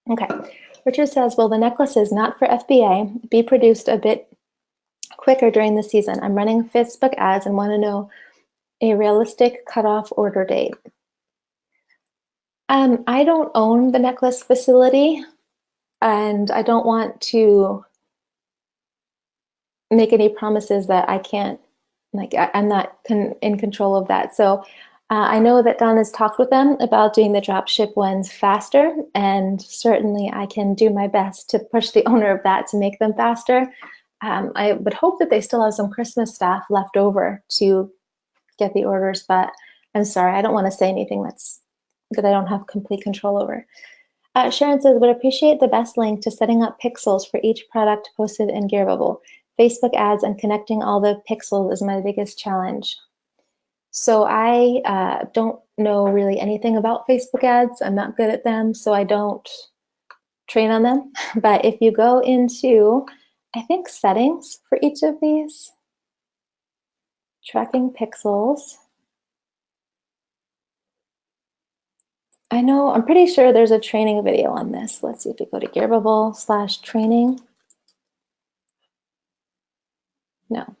Okay. Richard says, will the necklaces not for FBA be produced a bit quicker during the season? I'm running Facebook ads and want to know a realistic cutoff order date. I don't own the necklace facility, and I don't want to make any promises that I can't, like I'm not in control of that. So I know that Don has talked with them about doing the drop ship ones faster, and certainly I can do my best to push the owner of that to make them faster. I would hope that they still have some Christmas staff left over to get the orders, but I'm sorry, I don't want to say anything that I don't have complete control over. Sharon says, would appreciate the best link to setting up pixels for each product posted in Gearbubble. Facebook ads and connecting all the pixels is my biggest challenge. So I don't know really anything about Facebook ads. I'm not good at them, so I don't train on them. But if you go into, I think, settings for each of these, tracking pixels, I know, I'm pretty sure there's a training video on this. Let's see if we go to Gearbubble/training. No.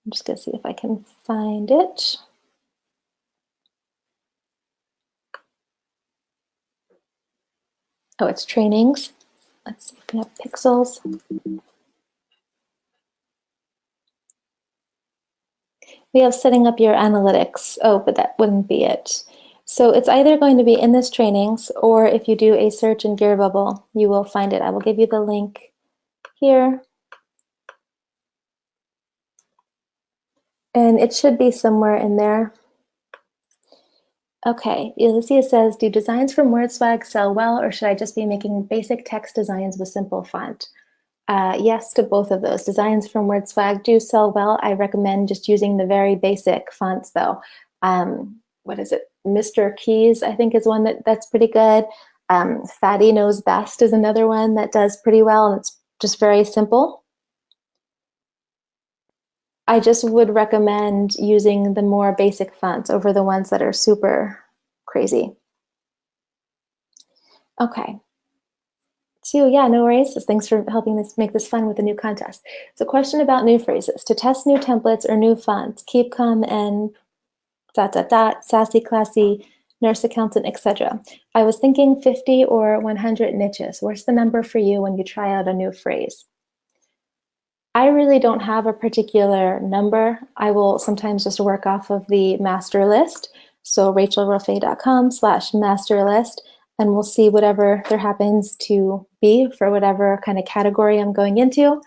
I'm just gonna see if I can find it. Oh, it's trainings. Let's see if we have pixels. We have setting up your analytics. Oh, but that wouldn't be it. So it's either going to be in this trainings, or if you do a search in Gearbubble, you will find it. I will give you the link here. And it should be somewhere in there. Okay, Alicia says, do designs from WordSwag sell well, or should I just be making basic text designs with simple font? Yes to both of those. Designs from WordSwag do sell well. I recommend just using the very basic fonts though. What is it? Mr. Keys, I think, is one that's pretty good. Fatty Knows Best is another one that does pretty well, and it's just very simple. I just would recommend using the more basic fonts over the ones that are super crazy. Okay. So yeah, no worries. Thanks for helping make this fun with the new contest. So question about new phrases. To test new templates or new fonts, keep calm and ... sassy, classy, nurse accountant, etc. I was thinking 50 or 100 niches. What's the number for you when you try out a new phrase? I really don't have a particular number. I will sometimes just work off of the master list. So rachelroffe.com/master list, and we'll see whatever there happens to be for whatever kind of category I'm going into.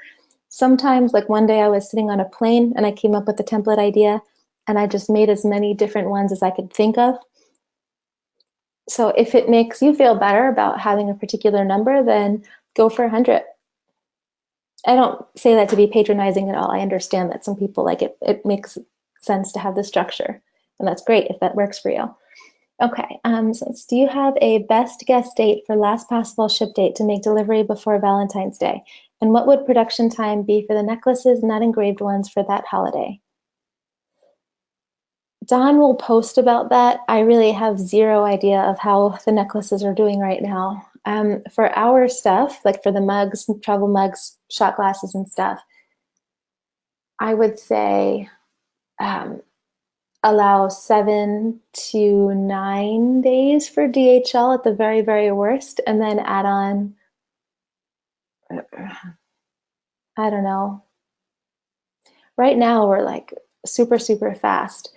Sometimes, like one day I was sitting on a plane and I came up with a template idea, and I just made as many different ones as I could think of. So if it makes you feel better about having a particular number, then go for 100. I don't say that to be patronizing at all. I understand that some people like it. It makes sense to have the structure, and that's great if that works for you. Okay, so do you have a best guess date for last possible ship date to make delivery before Valentine's Day? And what would production time be for the necklaces, not engraved ones, for that holiday? Don will post about that. I really have zero idea of how the necklaces are doing right now. For our stuff, like for the mugs, travel mugs, shot glasses and stuff, I would say allow 7 to 9 days for DHL at the very, very worst, and then add on I don't know. Right now we're like super, super fast.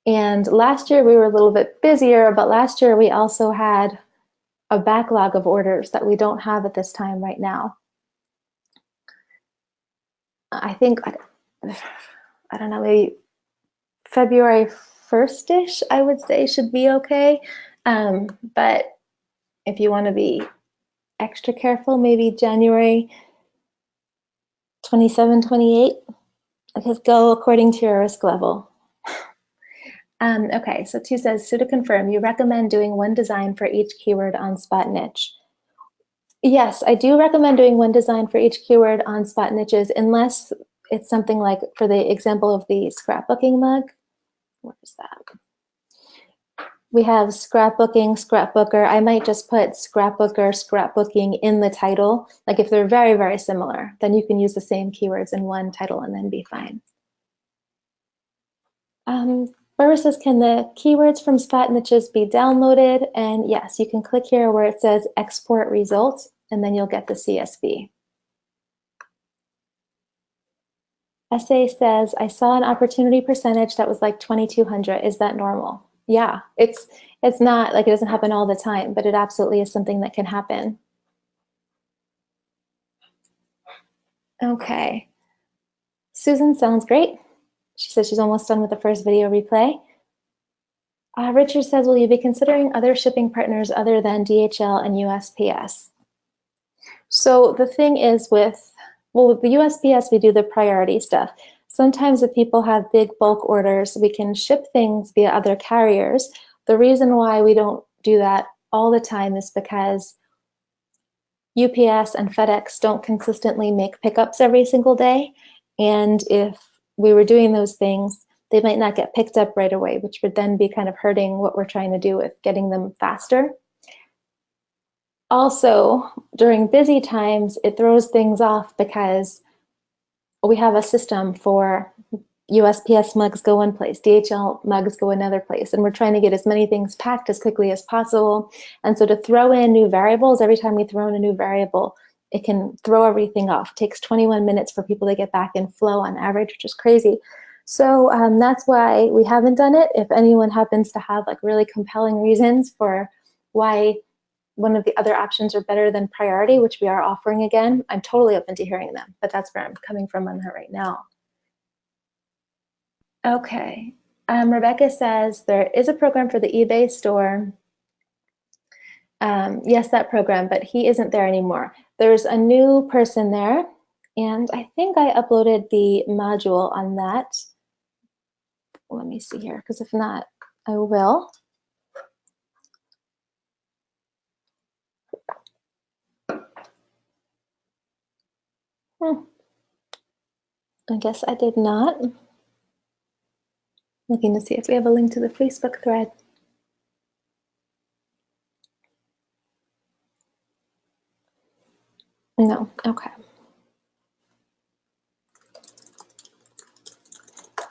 And last year we were a little bit busier, but last year we also had a backlog of orders that we don't have at this time right now. I think, I don't know, maybe February 1st-ish, I would say should be okay. But if you want to be extra careful, maybe January 27, 28. I guess go according to your risk level. Okay, so 2 says, so to confirm, you recommend doing one design for each keyword on Spot Niche. Yes, I do recommend doing one design for each keyword on Spot Niches, unless it's something like, for the example of the scrapbooking mug. What is that? We have scrapbooking, scrapbooker. I might just put scrapbooker, scrapbooking in the title. Like if they're very, very similar, then you can use the same keywords in one title and then be fine. Barbara says, can the keywords from Spot Niches be downloaded? And yes, you can click here where it says export results, and then you'll get the CSV. Essay says, I saw an opportunity percentage that was like 2,200. Is that normal? Yeah, it's not like it doesn't happen all the time, but it absolutely is something that can happen. Okay. Susan sounds great. She says she's almost done with the first video replay. Richard says, will you be considering other shipping partners other than DHL and USPS? So the thing is with the USPS, we do the priority stuff. Sometimes if people have big bulk orders, we can ship things via other carriers. The reason why we don't do that all the time is because UPS and FedEx don't consistently make pickups every single day. And if we were doing those things, they might not get picked up right away, which would then be kind of hurting what we're trying to do with getting them faster. Also, during busy times, it throws things off because we have a system for USPS mugs go one place, DHL mugs go another place, and we're trying to get as many things packed as quickly as possible. And so to throw in new variables, every time we throw in a new variable, it can throw everything off. It takes 21 minutes for people to get back in flow on average, which is crazy. So that's why we haven't done it. If anyone happens to have like really compelling reasons for why one of the other options are better than priority, which we are offering again, I'm totally open to hearing them, but that's where I'm coming from on that right now. Okay. Rebecca says there is a program for the eBay store. Yes, that program, but he isn't there anymore. There's a new person there, and I think I uploaded the module on that. Let me see here, because if not, I will. I guess I did not. Looking to see if we have a link to the Facebook thread. No, okay.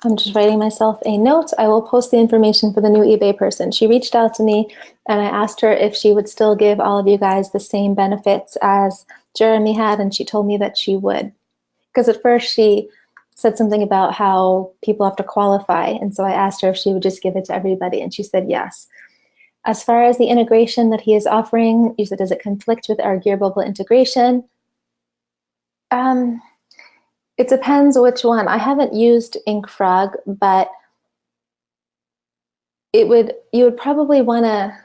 I'm just writing myself a note. I will post the information for the new eBay person. She reached out to me and I asked her if she would still give all of you guys the same benefits as Jeremy had, and she told me that she would. Because at first she said something about how people have to qualify, and so I asked her if she would just give it to everybody, and she said yes. As far as the integration that he is offering, you said, does it conflict with our Gearbubble integration? It depends which one. I haven't used InkFrog, but you would probably want to,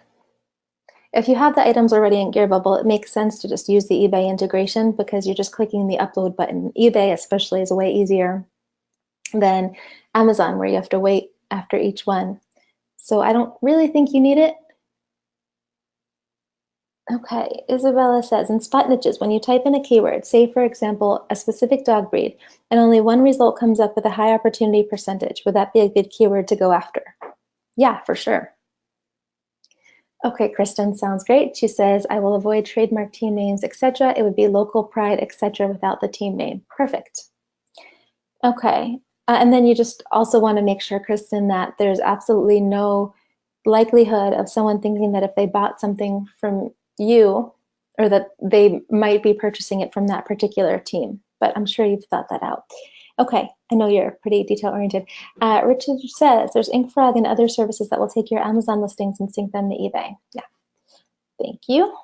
if you have the items already in Gearbubble, it makes sense to just use the eBay integration because you're just clicking the upload button. eBay especially is way easier than Amazon, where you have to wait after each one. So I don't really think you need it. Okay, Isabella says, in Spot Niches, when you type in a keyword, say for example, a specific dog breed, and only one result comes up with a high opportunity percentage, would that be a good keyword to go after? Yeah, for sure. Okay, Kristen, sounds great. She says, I will avoid trademark team names, etc. It would be local pride, etc. without the team name. Perfect. Okay, and then you just also want to make sure, Kristen, that there's absolutely no likelihood of someone thinking that if they bought something from you or that they might be purchasing it from that particular team, but I'm sure you've thought that out. Okay, I know you're pretty detail oriented. Richard says there's InkFrog and other services that will take your Amazon listings and sync them to eBay. Yeah, thank you.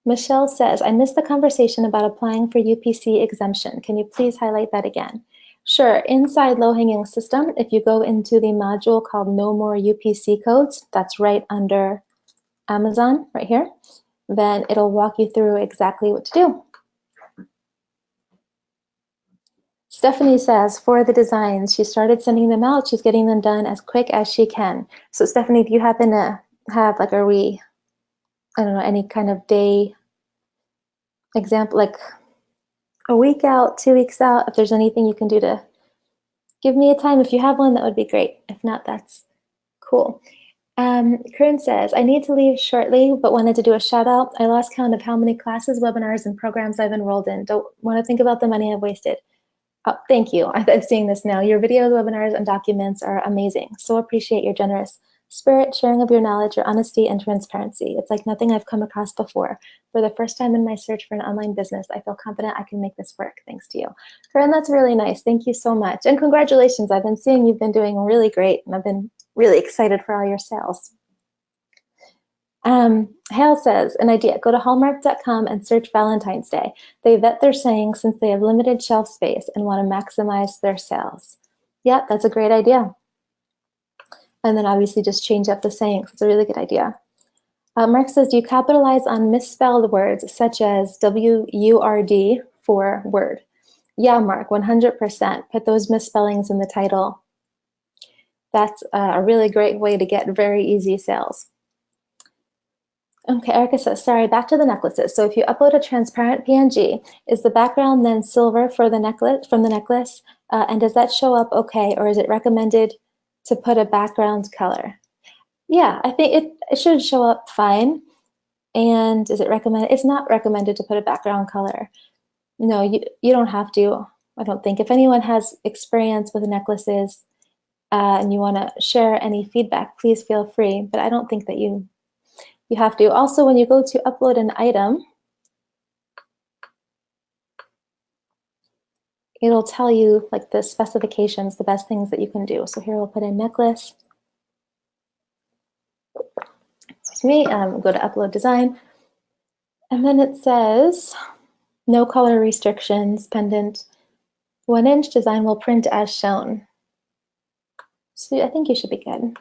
Michelle says, I missed the conversation about applying for UPC exemption. Can you please highlight that again? Sure, inside low-hanging system, if you go into the module called No More UPC Codes, that's right under Amazon, right here, then it'll walk you through exactly what to do. Stephanie says, for the designs, she started sending them out. She's getting them done as quick as she can. So Stephanie, if you happen to have like I don't know, any kind of day example, like a week out, 2 weeks out, if there's anything you can do to give me a time. If you have one, that would be great. If not, that's cool. Corinne says, I need to leave shortly, but wanted to do a shout out. I lost count of how many classes, webinars, and programs I've enrolled in. Don't want to think about the money I've wasted. Oh, thank you. I'm seeing this now. Your videos, webinars, and documents are amazing. So appreciate your generous spirit, sharing of your knowledge, your honesty, and transparency. It's like nothing I've come across before. For the first time in my search for an online business, I feel confident I can make this work. Thanks to you. Corinne, that's really nice. Thank you so much. And congratulations. I've been seeing you've been doing really great, and I've been really excited for all your sales. Hale says, an idea, go to hallmark.com and search Valentine's Day. They vet their sayings since they have limited shelf space and want to maximize their sales. Yeah, that's a great idea. And then obviously just change up the sayings. It's a really good idea. Mark says, do you capitalize on misspelled words such as W-U-R-D for word? Yeah, Mark, 100%. Put those misspellings in the title. That's a really great way to get very easy sales. Okay, Erica says, sorry, back to the necklaces. So if you upload a transparent PNG, is the background then silver for the necklace, from the necklace? And does that show up okay, or is it recommended to put a background color? Yeah, I think it should show up fine. And is it recommended? It's not recommended to put a background color. No, you don't have to, I don't think. If anyone has experience with necklaces and you want to share any feedback, please feel free. But I don't think that you have to. Also, when you go to upload an item, it'll tell you like the specifications, the best things that you can do. So here we'll put in necklace. Excuse me, go to upload design. And then it says, no color restrictions, pendant. 1-inch design will print as shown. So I think you should be good.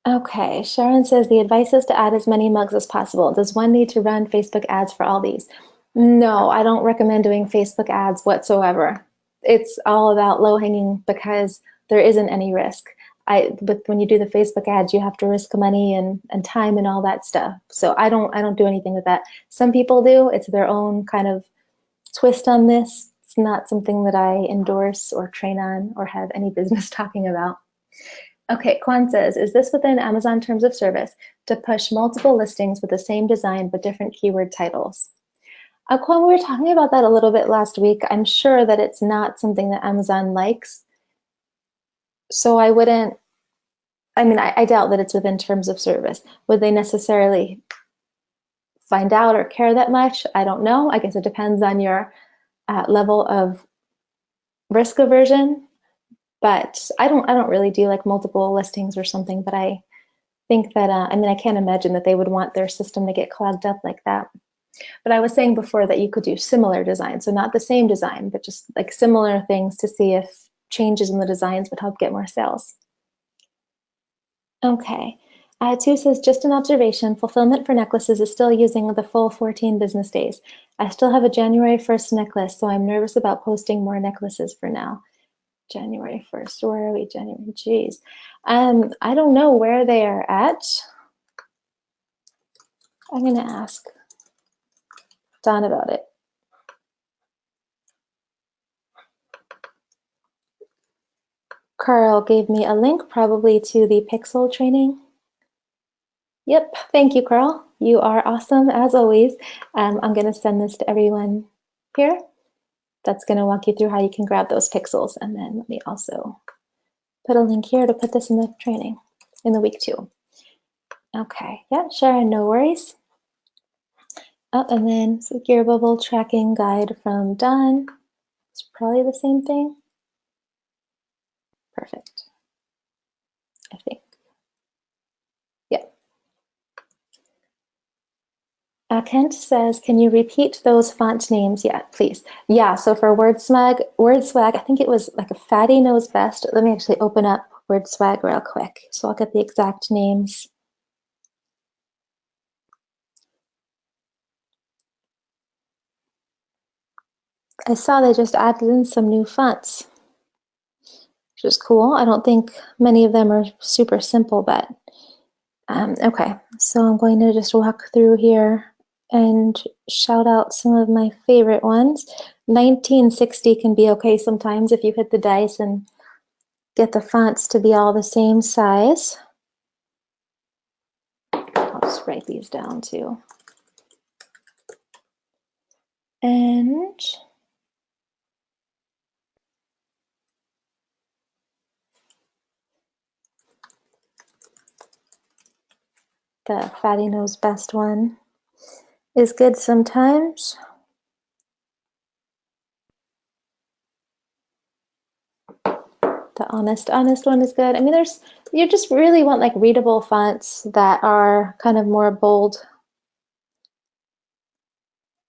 Okay, Sharon says the advice is to add as many mugs as possible. Does one need to run Facebook ads for all these? No, I don't recommend doing Facebook ads whatsoever. It's all about low hanging because there isn't any risk. But when you do the Facebook ads, you have to risk money and time and all that stuff. So I don't do anything with that. Some people do. It's their own kind of twist on this. It's not something that I endorse or train on or have any business talking about. Okay, Kwan says, is this within Amazon terms of service to push multiple listings with the same design but different keyword titles? Kwan, we were talking about that a little bit last week. I'm sure that it's not something that Amazon likes. So I doubt that it's within terms of service. Would they necessarily find out or care that much? I don't know. I guess it depends on your level of risk aversion. But I don't really do like multiple listings or something, but I think that, I can't imagine that they would want their system to get clogged up like that. But I was saying before that you could do similar designs, so not the same design, but just like similar things to see if changes in the designs would help get more sales. Okay. 2 says, just an observation, fulfillment for necklaces is still using the full 14 business days. I still have a January 1st necklace, so I'm nervous about posting more necklaces for now. January 1st, where are we? January, geez. I don't know where they are at. I'm gonna ask Don about it. Carl gave me a link probably to the Pixel training. Yep, thank you, Carl. You are awesome as always. I'm gonna send this to everyone here. That's gonna walk you through how you can grab those pixels. And then let me also put a link here to put this in the training in the week 2. Okay, yeah, Sharon, no worries. Oh, and then it's a gear bubble tracking guide from Don. It's probably the same thing. Perfect, I think. Yeah. Kent says, can you repeat those font names? Yeah, please. Yeah, so for word swag, I think it was like a Fatty Knows Best. Let me actually open up word swag real quick. So I'll get the exact names. I saw they just added in some new fonts, which is cool. I don't think many of them are super simple, but okay. So I'm going to just walk through here and shout out some of my favorite ones. 1960 can be okay sometimes if you hit the dice and get the fonts to be all the same size. I'll just write these down too. And the Fatty Knows Best one is good sometimes. The honest one is good. I mean, you just really want like readable fonts that are kind of more bold.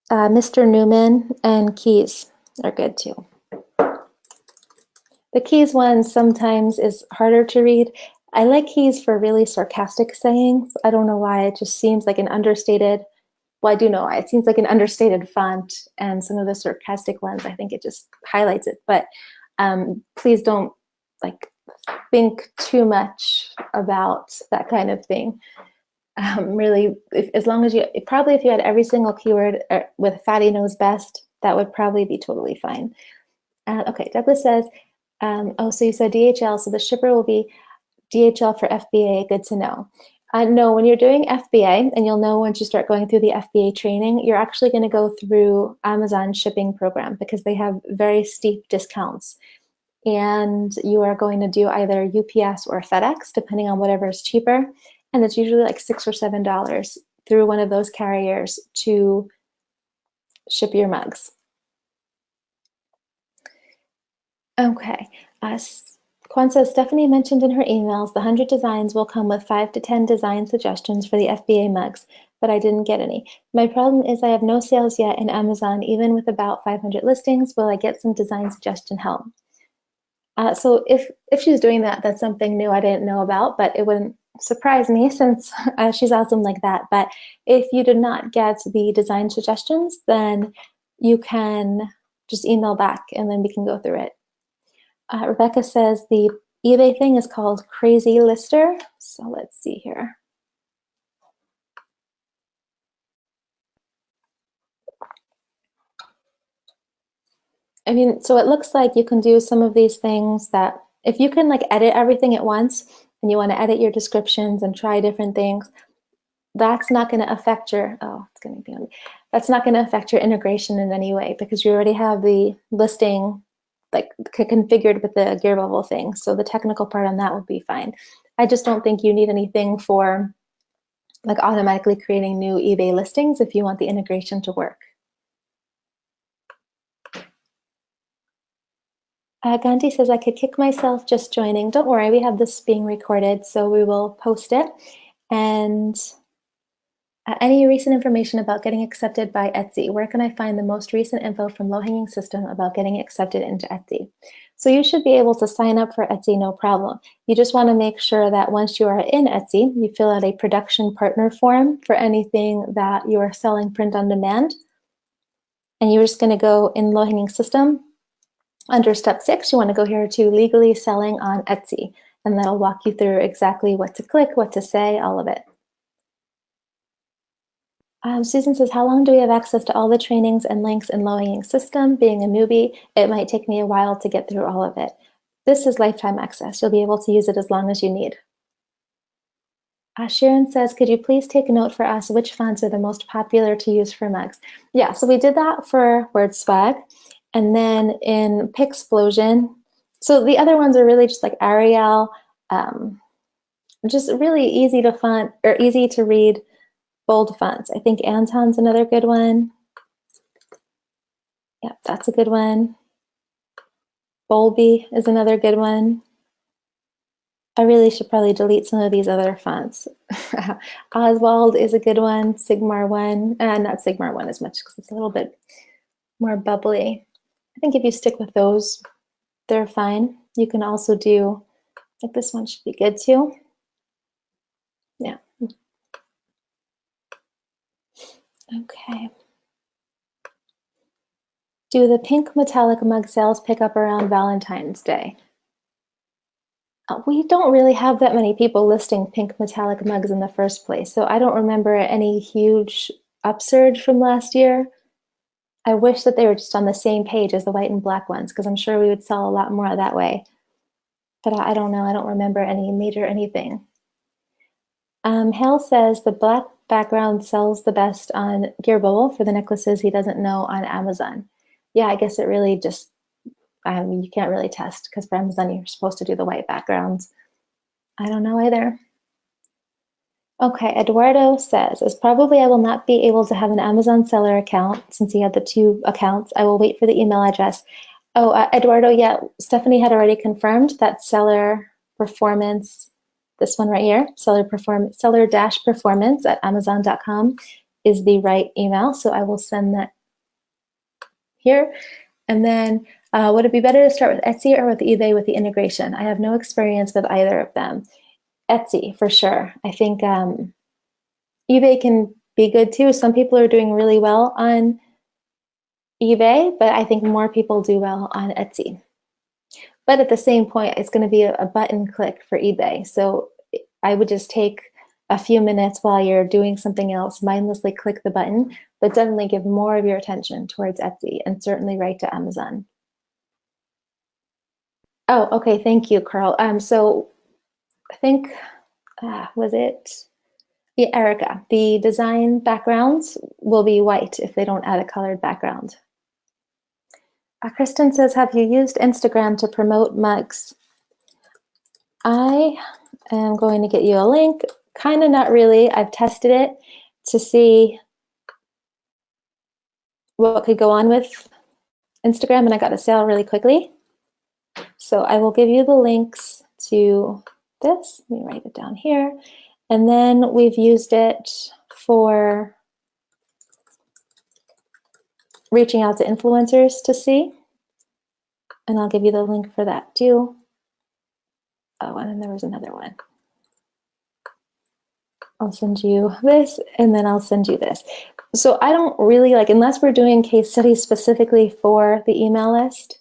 Mr. Newman and Keys are good too. The Keys one sometimes is harder to read. I like Keys for really sarcastic sayings. I don't know why. It just seems like an understated, well, I do know why. It seems like an understated font, and some of the sarcastic ones, I think it just highlights it. But please don't like think too much about that kind of thing. Really, as long as if you had every single keyword with Fatty Knows Best, that would probably be totally fine. Okay, Douglas says, oh, so you said DHL, so the shipper will be DHL for FBA, good to know. No, when you're doing FBA, and you'll know once you start going through the FBA training, you're actually going to go through Amazon shipping program because they have very steep discounts. And you are going to do either UPS or FedEx, depending on whatever is cheaper. And it's usually like $6 or $7 through one of those carriers to ship your mugs. Okay. Kwan says, Stephanie mentioned in her emails the 100 designs will come with 5 to 10 design suggestions for the FBA mugs, but I didn't get any. My problem is I have no sales yet in Amazon, even with about 500 listings. Will I get some design suggestion help? So if she's doing that, that's something new I didn't know about, but it wouldn't surprise me since she's awesome like that. But if you did not get the design suggestions, then you can just email back and then we can go through it. Rebecca says the eBay thing is called Crazy Lister. So let's see here. I mean, so it looks like you can do some of these things that if you can like edit everything at once and you want to edit your descriptions and try different things, that's not going to affect your, oh, it's going to be on, that's not going to affect your integration in any way because you already have the listing like configured with the gear bubble thing. So the technical part on that would be fine. I just don't think you need anything for like automatically creating new eBay listings if you want the integration to work. Gandhi says, I could kick myself just joining. Don't worry, we have this being recorded, so we will post it. And any recent information about getting accepted by Etsy? Where can I find the most recent info from Low Hanging System about getting accepted into Etsy? So you should be able to sign up for Etsy, no problem. You just want to make sure that once you are in Etsy, you fill out a production partner form for anything that you are selling print on demand. And you're just going to go in Low Hanging System. Under step 6, you want to go here to legally selling on Etsy, and that'll walk you through exactly what to click, what to say, all of it. Susan says, how long do we have access to all the trainings and links in Low Hanging System? Being a newbie, it might take me a while to get through all of it. This is lifetime access. You'll be able to use it as long as you need. Sharon says, could you please take a note for us which fonts are the most popular to use for mugs? Yeah, so we did that for Word Swag. And then in Pixplosion, so the other ones are really just like Arial, just really easy to font or easy to read bold fonts. I think Anton's another good one. Yep, that's a good one. Bolby is another good one. I really should probably delete some of these other fonts. Oswald is a good one. Sigmar 1, not Sigmar 1 as much because it's a little bit more bubbly. I think if you stick with those, they're fine. You can also do, like this one should be good too. Yeah. Okay. Do the pink metallic mug sales pick up around Valentine's Day? We don't really have that many people listing pink metallic mugs in the first place, so I don't remember any huge upsurge from last year. I wish that they were just on the same page as the white and black ones, because I'm sure we would sell a lot more that way. But I don't know. I don't remember any major anything. Hale says the black background sells the best on Gearbubble for the necklaces he doesn't know on Amazon. Yeah, I guess it really just, you can't really test because for Amazon you're supposed to do the white backgrounds. I don't know either. Okay, Eduardo says, as probably I will not be able to have an Amazon seller account since he had the 2 accounts, I will wait for the email address. Oh, Eduardo, yeah, Stephanie had already confirmed that seller performance, this one right here, seller-performance at amazon.com is the right email. So I will send that here. And then would it be better to start with Etsy or with eBay with the integration? I have no experience with either of them. Etsy, for sure. I think eBay can be good too. Some people are doing really well on eBay, but I think more people do well on Etsy. But at the same point, it's going to be a button click for eBay. So I would just take a few minutes while you're doing something else, mindlessly click the button, but definitely give more of your attention towards Etsy and certainly right to Amazon. Oh, okay. Thank you, Carl. So I think, was it? Yeah, Erica, the design backgrounds will be white if they don't add a colored background. Kristen says, have you used Instagram to promote mugs? I am going to get you a link. Kind of not really. I've tested it to see what could go on with Instagram, and I got a sale really quickly. So I will give you the links to this. Let me write it down here. And then we've used it for reaching out to influencers to see. And I'll give you the link for that too. Oh, and then there was another one. I'll send you this, and then I'll send you this. So I don't really like, unless we're doing case studies specifically for the email list.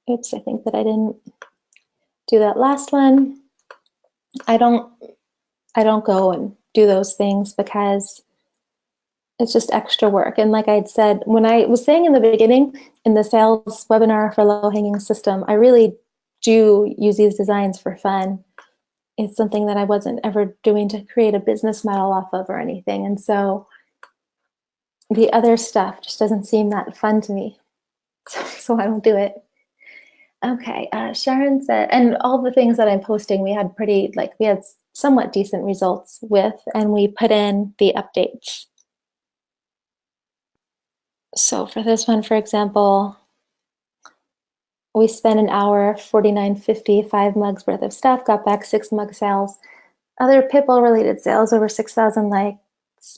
Oops, I think that I didn't do that last one. I don't go and do those things because it's just extra work. And like I'd said, when I was saying in the beginning, in the sales webinar for low-hanging system, I really do use these designs for fun. It's something that I wasn't ever doing to create a business model off of or anything. And so the other stuff just doesn't seem that fun to me. So I don't do it. Okay, Sharon said, and all the things that I'm posting, we had somewhat decent results with, and we put in the updates. So for this one, for example, we spent an hour, $49.50, 5 mugs worth of stuff, got back 6 mug sales. Other Pitbull related sales over 6,000 likes.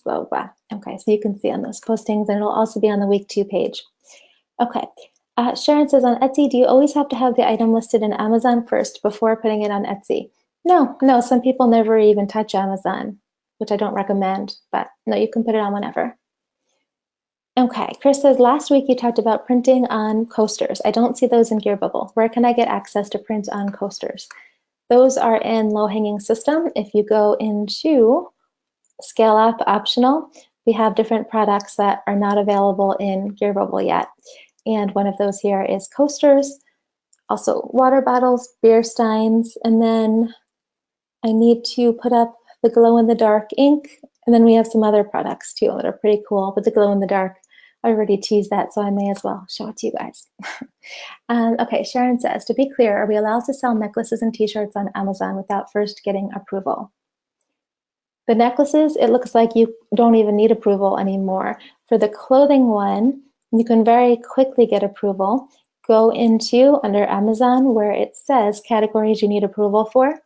Blah, blah. Okay, so you can see on those postings, and it'll also be on the week 2 page. Okay, Sharon says, on Etsy, do you always have to have the item listed in Amazon first before putting it on Etsy? No, some people never even touch Amazon, which I don't recommend, but no, you can put it on whenever. Okay, Chris says, last week you talked about printing on coasters. I don't see those in Gearbubble. Where can I get access to print on coasters? Those are in low-hanging system. If you go into scale up optional, we have different products that are not available in Gearbubble yet. And one of those here is coasters, also water bottles, beer steins, and then I need to put up the glow-in-the-dark ink, and then we have some other products too that are pretty cool, but the glow-in-the-dark, I already teased that, so I may as well show it to you guys. Okay, Sharon says, to be clear, are we allowed to sell necklaces and t-shirts on Amazon without first getting approval? The necklaces, it looks like you don't even need approval anymore. For the clothing one, you can very quickly get approval. Go into under Amazon where it says categories you need approval for.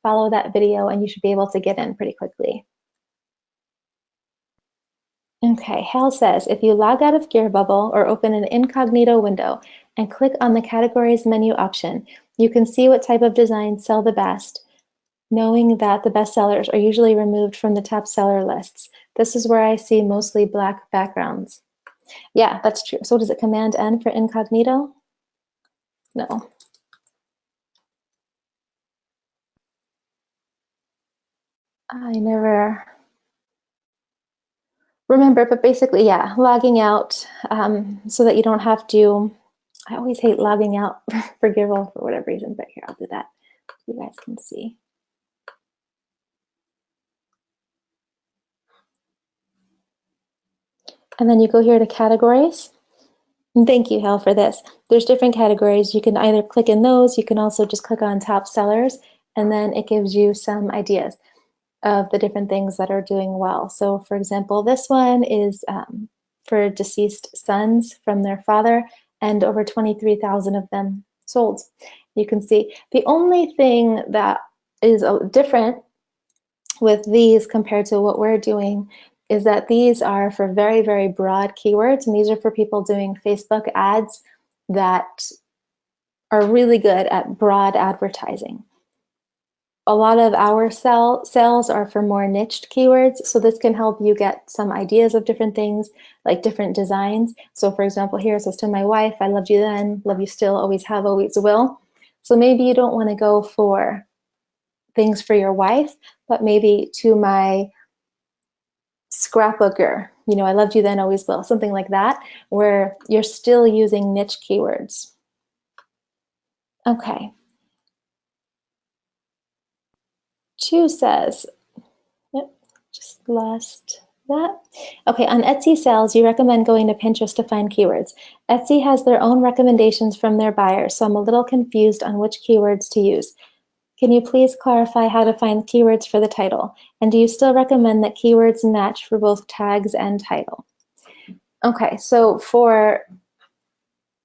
Follow that video and you should be able to get in pretty quickly. Okay, Hal says, if you log out of Gear Bubble or open an incognito window and click on the categories menu option, you can see what type of designs sell the best, knowing that the best sellers are usually removed from the top seller lists. This is where I see mostly black backgrounds. Yeah, that's true. So does it Command N for incognito? No. I never remember, but basically, yeah, logging out so that you don't have to. I always hate logging out for Gear Bubble for whatever reason, but here, I'll do that so you guys can see. And then you go here to categories. And thank you, Hal, for this. There's different categories. You can either click in those, you can also just click on top sellers, and then it gives you some ideas of the different things that are doing well. So for example, this one is for deceased sons from their father, and over 23,000 of them sold. You can see the only thing that is different with these compared to what we're doing is that these are for very, very broad keywords, and these are for people doing Facebook ads that are really good at broad advertising. A lot of our sales are for more niched keywords, so this can help you get some ideas of different things, like different designs. So for example, here it says, to my wife, I loved you then, love you still, always have, always will. So maybe you don't want to go for things for your wife, but maybe to my scrapbooker, you know, I loved you then, always will, something like that, where you're still using niche keywords. Okay. Chu says, yep, just lost that. Okay, on Etsy sales, you recommend going to Pinterest to find keywords. Etsy has their own recommendations from their buyers, so I'm a little confused on which keywords to use. Can you please clarify how to find keywords for the title? And do you still recommend that keywords match for both tags and title? Okay, so for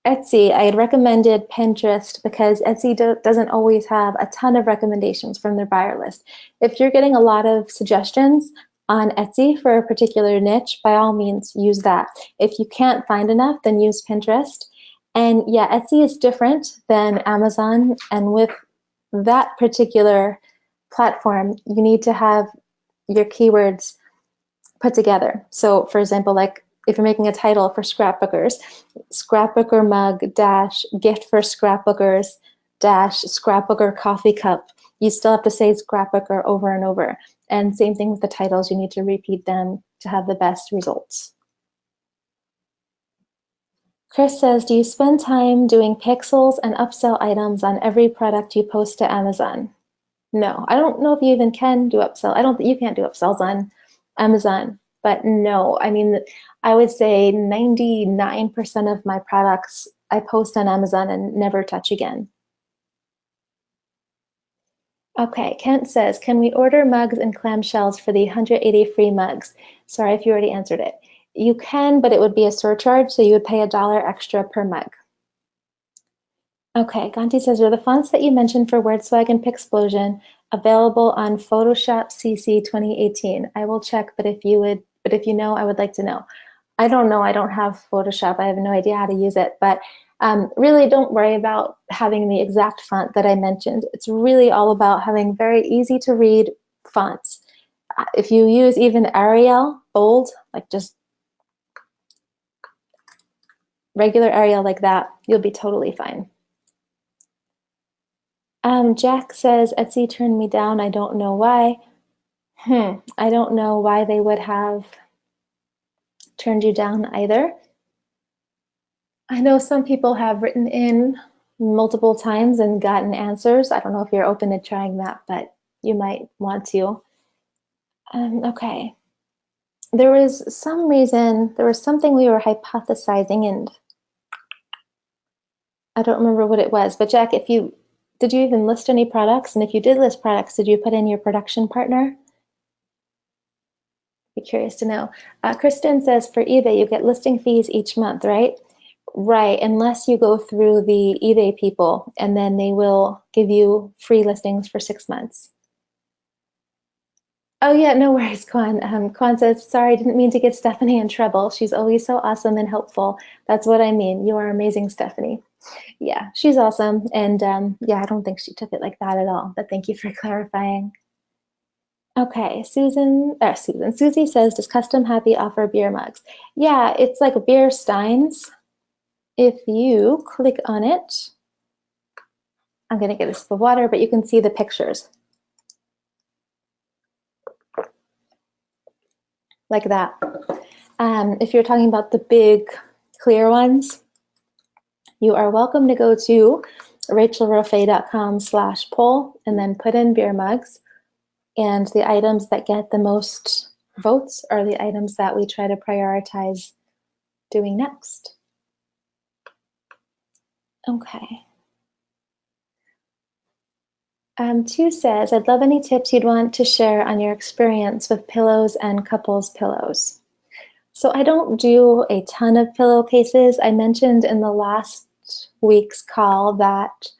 Etsy, I had recommended Pinterest because Etsy doesn't always have a ton of recommendations from their buyer list. If you're getting a lot of suggestions on Etsy for a particular niche, by all means, use that. If you can't find enough, then use Pinterest. And yeah, Etsy is different than Amazon. And with that particular platform, you need to have your keywords put together. So for example, like if you're making a title for scrapbookers, scrapbooker mug dash gift for scrapbookers dash scrapbooker coffee cup, you still have to say scrapbooker over and over. And same thing with the titles, you need to repeat them to have the best results. Chris says, do you spend time doing pixels and upsell items on every product you post to Amazon? No, I don't know if you even can do upsell. I don't think you can't do upsells on Amazon, but no, I mean, I would say 99% of my products I post on Amazon and never touch again. Okay, Kent says, can we order mugs and clamshells for the 180 free mugs? Sorry if you already answered it. You can, but it would be a surcharge, so you would pay $1 extra per mug. Okay, Ganti says, are the fonts that you mentioned for WordSwag and Pixplosion available on Photoshop CC 2018? I will check, but if you know, I would like to know. I don't know, I don't have Photoshop, I have no idea how to use it, but really don't worry about having the exact font that I mentioned. It's really all about having very easy to read fonts. If you use even Arial, bold, like just regular Arial like that, you'll be totally fine. Jack says, Etsy turned me down. I don't know why. I don't know why they would have turned you down either. I know some people have written in multiple times and gotten answers. I don't know if you're open to trying that, but you might want to. Okay. There was something we were hypothesizing, and I don't remember what it was. But Jack, did you even list any products? And if you did list products, did you put in your production partner? Be curious to know. Kristen says for eBay, you get listing fees each month, right? Right, unless you go through the eBay people, and then they will give you free listings for 6 months. Oh yeah, no worries, Kwan. Kwan says, sorry, I didn't mean to get Stephanie in trouble. She's always so awesome and helpful. That's what I mean. You are amazing, Stephanie. Yeah, she's awesome. And yeah, I don't think she took it like that at all, but thank you for clarifying. Okay, Susie says, does Custom Happy offer beer mugs? Yeah, it's like beer steins. If you click on it, I'm gonna get a sip of water, but you can see the pictures. Like that. If you're talking about the big clear ones, you are welcome to go to rachelroffe.com/poll and then put in beer mugs. And the items that get the most votes are the items that we try to prioritize doing next. Okay. Two says, I'd love any tips you'd want to share on your experience with pillows and couples pillows. So I don't do a ton of pillowcases. I mentioned in the last week's call that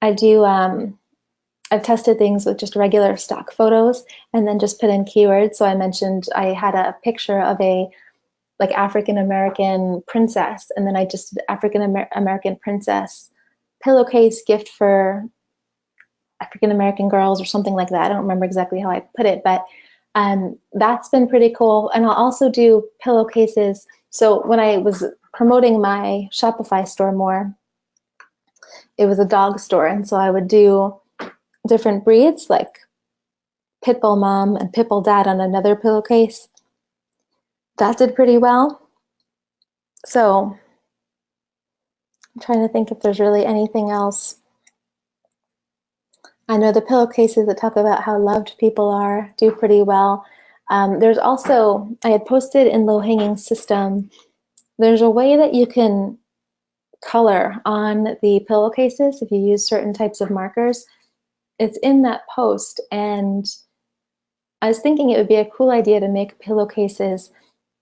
I do, I've tested things with just regular stock photos and then just put in keywords. So I mentioned I had a picture of a like African American princess, and then I just did African American princess pillowcase gift for African American girls or something like that. I don't remember exactly how I put it, but that's been pretty cool. And I'll also do pillowcases. So when I was promoting my Shopify store more, it was a dog store. And so I would do different breeds like Pitbull Mom and Pitbull Dad on another pillowcase. That did pretty well. So I'm trying to think if there's really anything else. I know the pillowcases that talk about how loved people are do pretty well. There's also, I had posted in Low Hanging System, there's a way that you can color on the pillowcases if you use certain types of markers. It's in that post, and I was thinking it would be a cool idea to make pillowcases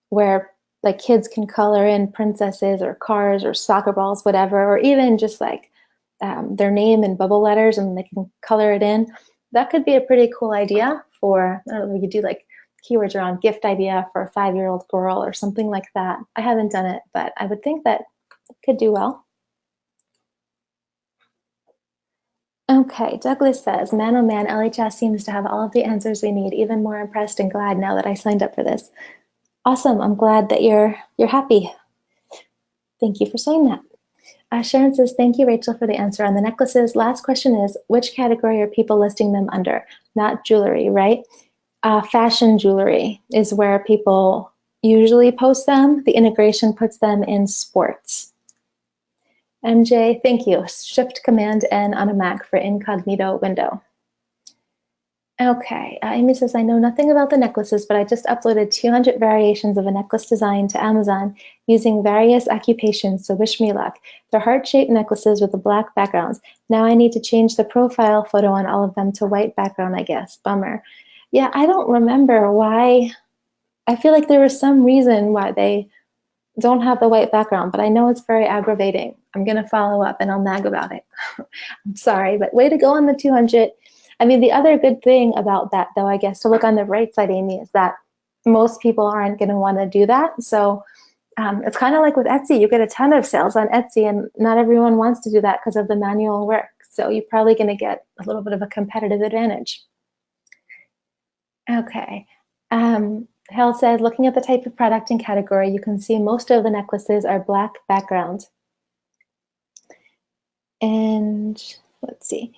where like kids can color in princesses or cars or soccer balls, whatever, or even just like their name in bubble letters and they can color it in. That could be a pretty cool idea for, I don't know, we could do like keywords around gift idea for a 5-year-old girl or something like that. I haven't done it, but I would think that it could do well. Okay, Douglas says, man oh man, LHS seems to have all of the answers we need. Even more impressed and glad now that I signed up for this. Awesome, I'm glad that you're happy. Thank you for saying that. Sharon says, thank you, Rachel, for the answer on the necklaces. Last question is, which category are people listing them under? Not jewelry, right? Fashion jewelry is where people usually post them. The integration puts them in sports. MJ, thank you. Shift Command N on a Mac for incognito window. Okay, Amy says, I know nothing about the necklaces, but I just uploaded 200 variations of a necklace design to Amazon using various occupations, so wish me luck. They're heart-shaped necklaces with the black backgrounds. Now I need to change the profile photo on all of them to white background, I guess. Bummer. Yeah, I don't remember why. I feel like there was some reason why they don't have the white background, but I know it's very aggravating. I'm going to follow up and I'll nag about it. I'm sorry, but way to go on the 200. I mean, the other good thing about that, though, I guess, to look on the right side, Amy, is that most people aren't going to want to do that. So it's kind of like with Etsy. You get a ton of sales on Etsy, and not everyone wants to do that because of the manual work. So you're probably going to get a little bit of a competitive advantage. Okay. Hal said, looking at the type of product and category, you can see most of the necklaces are black background. And let's see.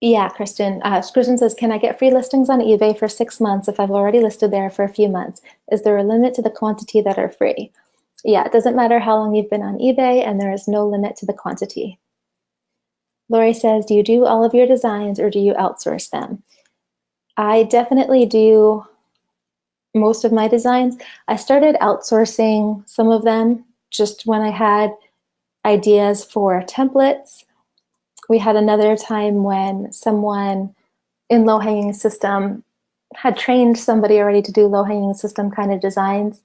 Yeah, Kristen. Kristen says, can I get free listings on eBay for 6 months if I've already listed there for a few months? Is there a limit to the quantity that are free? Yeah, it doesn't matter how long you've been on eBay, and there is no limit to the quantity. Lori says, do you do all of your designs or do you outsource them? I definitely do most of my designs. I started outsourcing some of them just when I had ideas for templates. We had another time when someone in Low Hanging System had trained somebody already to do low-hanging system kind of designs,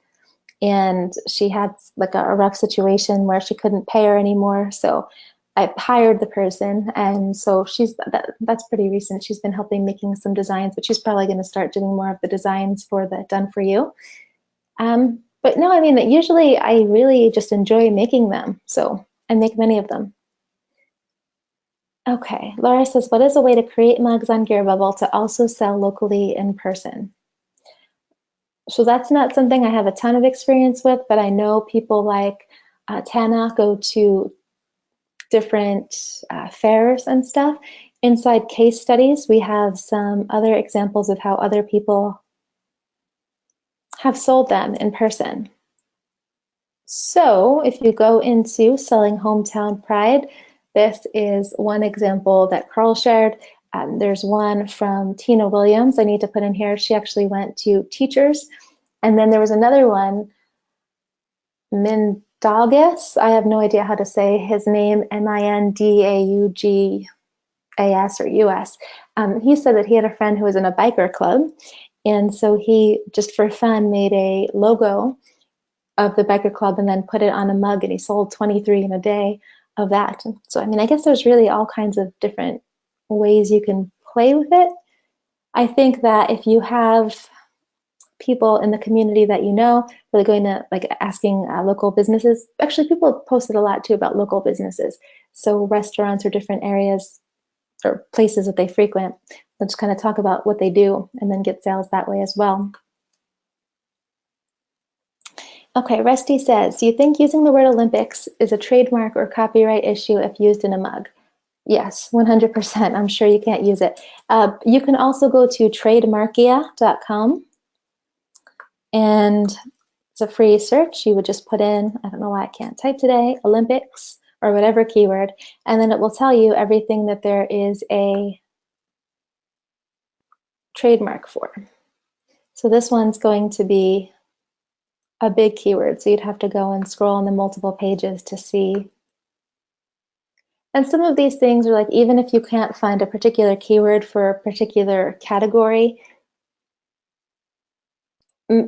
and she had like a rough situation where she couldn't pay her anymore. So I hired the person, and so that's pretty recent. She's been helping making some designs, but she's probably going to start doing more of the designs for the Done For You. But no, I mean, usually I really just enjoy making them, so I make many of them. Okay, Laura says, what is a way to create mugs on Gearbubble to also sell locally in person? So that's not something I have a ton of experience with, but I know people like Tana go to different fairs and stuff. Inside case studies, we have some other examples of how other people have sold them in person. So if you go into Selling Hometown Pride, this is one example that Carl shared. There's one from Tina Williams I need to put in here. She actually went to teachers. And then there was another one, Mindaugas. I have no idea how to say his name, Mindaugas or US. He said that he had a friend who was in a biker club. And so he, just for fun, made a logo of the biker club and then put it on a mug, and he sold 23 in a day of that. So, I mean, I guess there's really all kinds of different ways you can play with it. I think that if you have people in the community that you know, really going to like asking local businesses, actually people have posted a lot too about local businesses. So restaurants or different areas or places that they frequent, they'll just kind of talk about what they do and then get sales that way as well. Okay, Rusty says, do you think using the word Olympics is a trademark or copyright issue if used in a mug? Yes, 100%. I'm sure you can't use it. You can also go to trademarkia.com, and it's a free search. You would just put in, I don't know why I can't type today, Olympics or whatever keyword, and then it will tell you everything that there is a trademark for. So this one's going to be a big keyword, so you'd have to go and scroll on the multiple pages to see. And some of these things are like, even if you can't find a particular keyword for a particular category,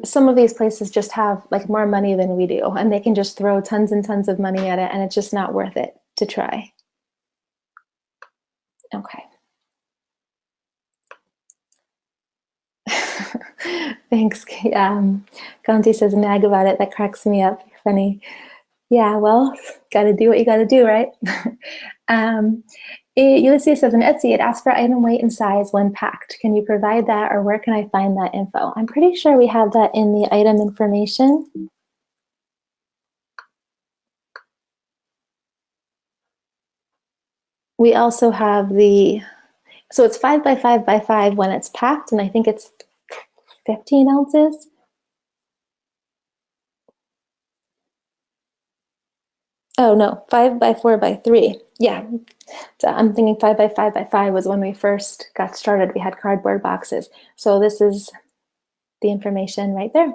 some of these places just have like more money than we do, and they can just throw tons and tons of money at it, and it's just not worth it to try. Okay. Thanks. Conti says nag about it. That cracks me up. Funny. Yeah, well, got to do what you got to do, right? Ulysses says, on Etsy, it asks for item weight and size when packed. Can you provide that, or where can I find that info? I'm pretty sure we have that in the item information. We also have so it's 5 by 5 by 5 when it's packed, and I think it's 15 ounces. Oh no, 5 by 4 by 3. Yeah, so I'm thinking 5 by 5 by 5 was when we first got started. We had cardboard boxes. So this is the information right there.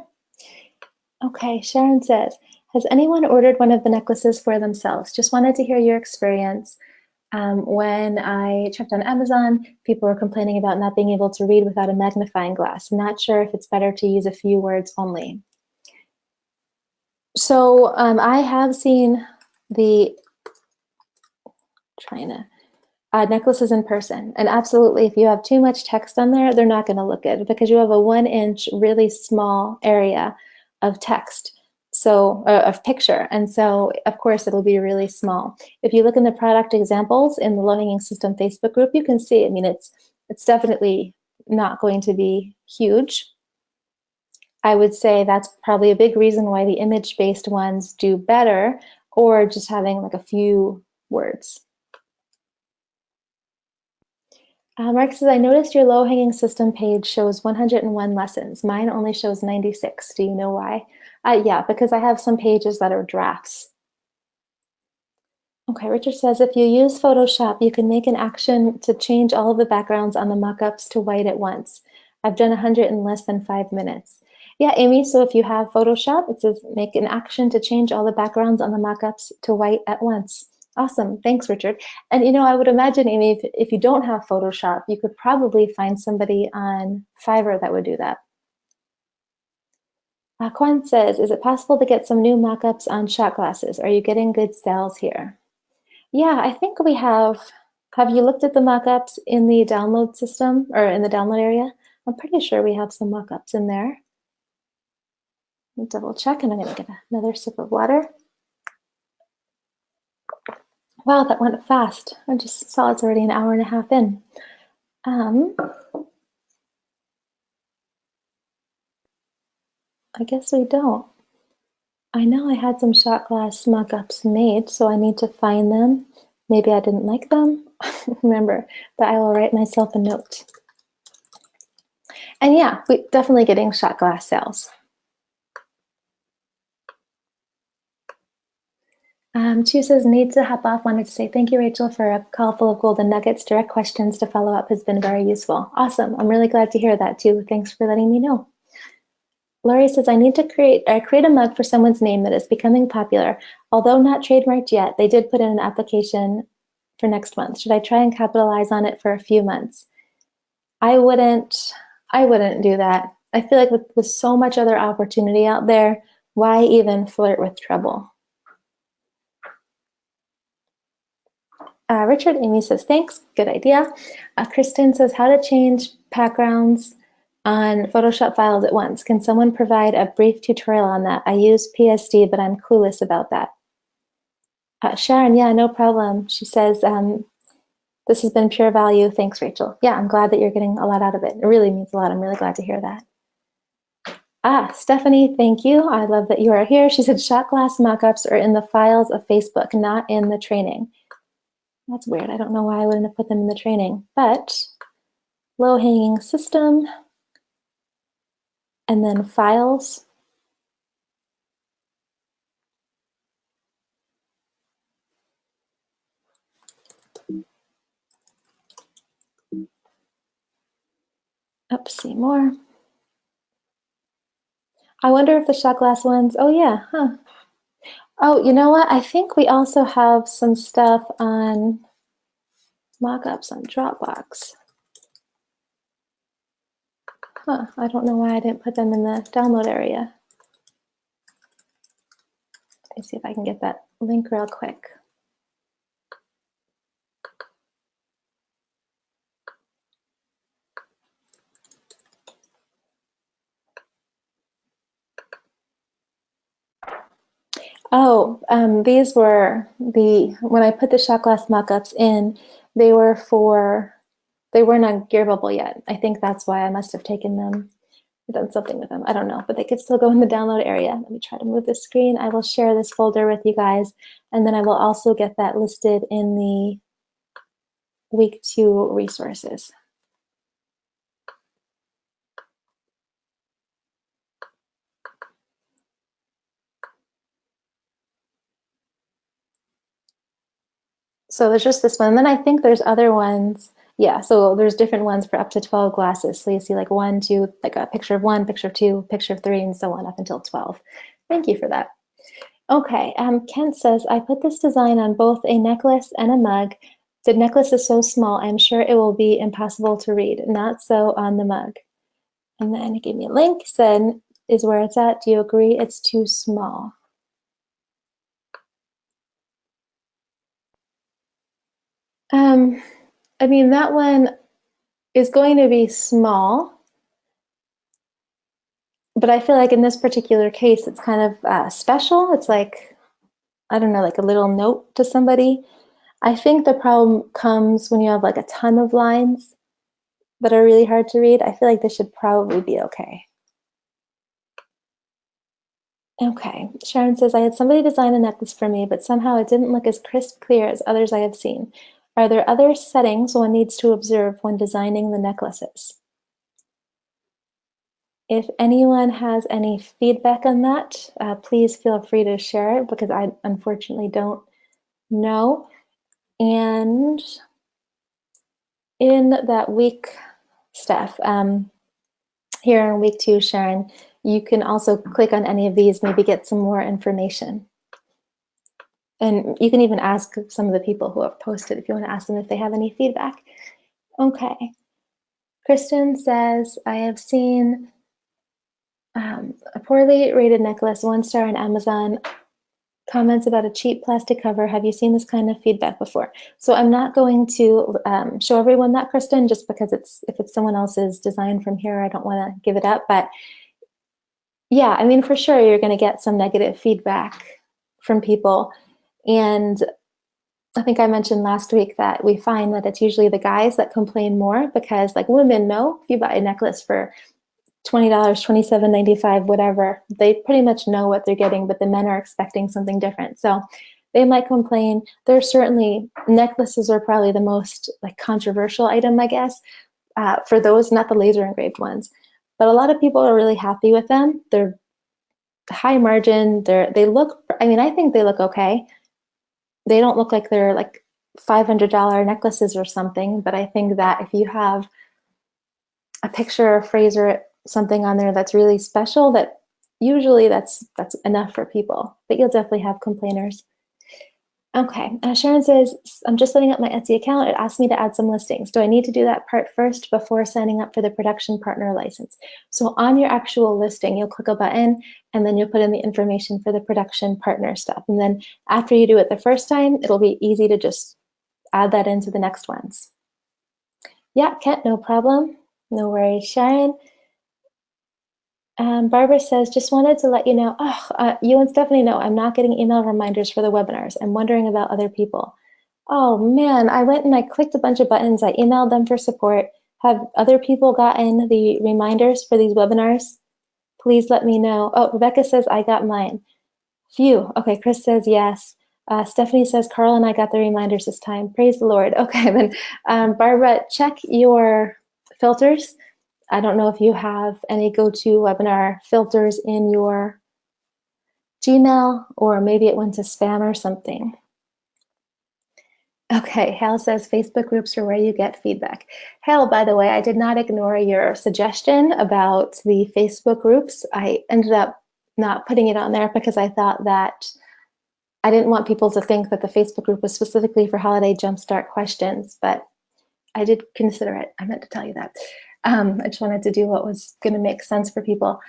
Okay, Sharon says, has anyone ordered one of the necklaces for themselves? Just wanted to hear your experience. When I checked on Amazon, people were complaining about not being able to read without a magnifying glass. Not sure if it's better to use a few words only. So I have seen the necklaces in person, and absolutely, if you have too much text on there, they're not going to look good because you have a 1-inch really small area of text, so of picture, and so of course it'll be really small. If you look in the product examples in the Low Hanging System Facebook group, you can see, I mean, it's definitely not going to be huge. I would say that's probably a big reason why the image-based ones do better, or just having like a few words. Mark says, I noticed your low-hanging system page shows 101 lessons. Mine only shows 96. Do you know why? Yeah, because I have some pages that are drafts. Okay, Richard says, if you use Photoshop, you can make an action to change all of the backgrounds on the mockups to white at once. I've done 100 in less than 5 minutes. Yeah, Amy, so if you have Photoshop, it says make an action to change all the backgrounds on the mockups to white at once. Awesome. Thanks, Richard. And I would imagine, Amy, if you don't have Photoshop, you could probably find somebody on Fiverr that would do that. Quan says, is it possible to get some new mock-ups on shot glasses? Are you getting good sales here? Yeah, I think we have. Have you looked at the mock-ups in the download system or in the download area? I'm pretty sure we have some mock-ups in there. Double check, and I'm going to get another sip of water. Wow, that went fast. I just saw it's already an hour and a half in. I guess we don't. I know I had some shot glass mock-ups made, so I need to find them. Maybe I didn't like them. Remember, but I will write myself a note. And yeah, we definitely getting shot glass sales. Chu says, need to hop off. Wanted to say thank you, Rachel, for a call full of golden nuggets. Direct questions to follow up has been very useful. Awesome. I'm really glad to hear that too. Thanks for letting me know. Laurie says, I need to create a mug for someone's name that is becoming popular. Although not trademarked yet, they did put in an application for next month. Should I try and capitalize on it for a few months? I wouldn't do that. I feel like with so much other opportunity out there, why even flirt with trouble? Richard Amy says, thanks, good idea. Kristen says, how to change backgrounds on Photoshop files at once. Can someone provide a brief tutorial on that? I use PSD, but I'm clueless about that. Sharon, yeah, no problem. She says, this has been pure value. Thanks, Rachel. Yeah, I'm glad that you're getting a lot out of it. It really means a lot. I'm really glad to hear that. Stephanie, thank you. I love that you are here. She said shot glass mockups are in the files of Facebook, not in the training. That's weird. I don't know why I wouldn't have put them in the training, but low-hanging system, and then files. See more. I wonder if the shot glass ones, oh yeah, huh. Oh, you know what? I think we also have some stuff on mockups on Dropbox. Huh, I don't know why I didn't put them in the download area. Let me see if I can get that link real quick. Oh, these were when I put the shot glass mockups in, they weren't on Gear Bubble yet. I think that's why I must have taken them, done something with them. I don't know, but they could still go in the download area. Let me try to move the screen. I will share this folder with you guys, and then I will also get that listed in the week 2 resources. So there's just this one. And then I think there's other ones. Yeah, so there's different ones for up to 12 glasses. So you see like 1, 2, like a picture of 1, picture of 2, picture of 3, and so on up until 12. Thank you for that. Okay, Kent says, I put this design on both a necklace and a mug. The necklace is so small, I'm sure it will be impossible to read. Not so on the mug. And then he gave me a link, said, is where it's at. Do you agree it's too small? I mean, that one is going to be small, but I feel like in this particular case, it's kind of special. It's like, I don't know, like a little note to somebody. I think the problem comes when you have like a ton of lines that are really hard to read. I feel like this should probably be okay. Okay, Sharon says, I had somebody design a necklace for me, but somehow it didn't look as crisp clear as others I have seen. Are there other settings one needs to observe when designing the necklaces? If anyone has any feedback on that, please feel free to share it because I unfortunately don't know. And in that week stuff, here in week 2, Sharon, you can also click on any of these, maybe get some more information. And you can even ask some of the people who have posted if you want to ask them if they have any feedback. Okay. Kristen says, I have seen a poorly rated necklace, 1 star on Amazon. Comments about a cheap plastic cover. Have you seen this kind of feedback before? So I'm not going to show everyone that, Kristen, just because if it's someone else's design from here, I don't want to give it up. But yeah, I mean, for sure, you're going to get some negative feedback from people. And I think I mentioned last week that we find that it's usually the guys that complain more because, like, women know if you buy a necklace for $20, $27.95, whatever, they pretty much know what they're getting, but the men are expecting something different. So they might complain. There's certainly, necklaces are probably the most like controversial item, I guess, for those, not the laser engraved ones. But a lot of people are really happy with them. They're high margin. They look, I mean, I think they look okay. They don't look like they're like $500 necklaces or something, but I think that if you have a picture, a phrase, or something on there that's really special, that usually that's enough for people, but you'll definitely have complainers. Okay, Sharon says, I'm just setting up my Etsy account. It asked me to add some listings. Do I need to do that part first before signing up for the production partner license? So on your actual listing, you'll click a button and then you'll put in the information for the production partner stuff. And then after you do it the first time, it'll be easy to just add that into the next ones. Yeah, Kent, no problem. No worries, Sharon. Barbara says, just wanted to let you know, you and Stephanie know I'm not getting email reminders for the webinars. I'm wondering about other people. Oh man, I went and I clicked a bunch of buttons. I emailed them for support. Have other people gotten the reminders for these webinars? Please let me know. Oh, Rebecca says, I got mine. Phew. Okay, Chris says yes. Stephanie says, Carl and I got the reminders this time. Praise the Lord. Okay, then Barbara, check your filters. I don't know if you have any GoToWebinar filters in your Gmail, or maybe it went to spam or something. Okay, Hal says Facebook groups are where you get feedback. Hal, by the way, I did not ignore your suggestion about the Facebook groups. I ended up not putting it on there because I thought that I didn't want people to think that the Facebook group was specifically for holiday jumpstart questions, but I did consider it. I meant to tell you that. I just wanted to do what was going to make sense for people.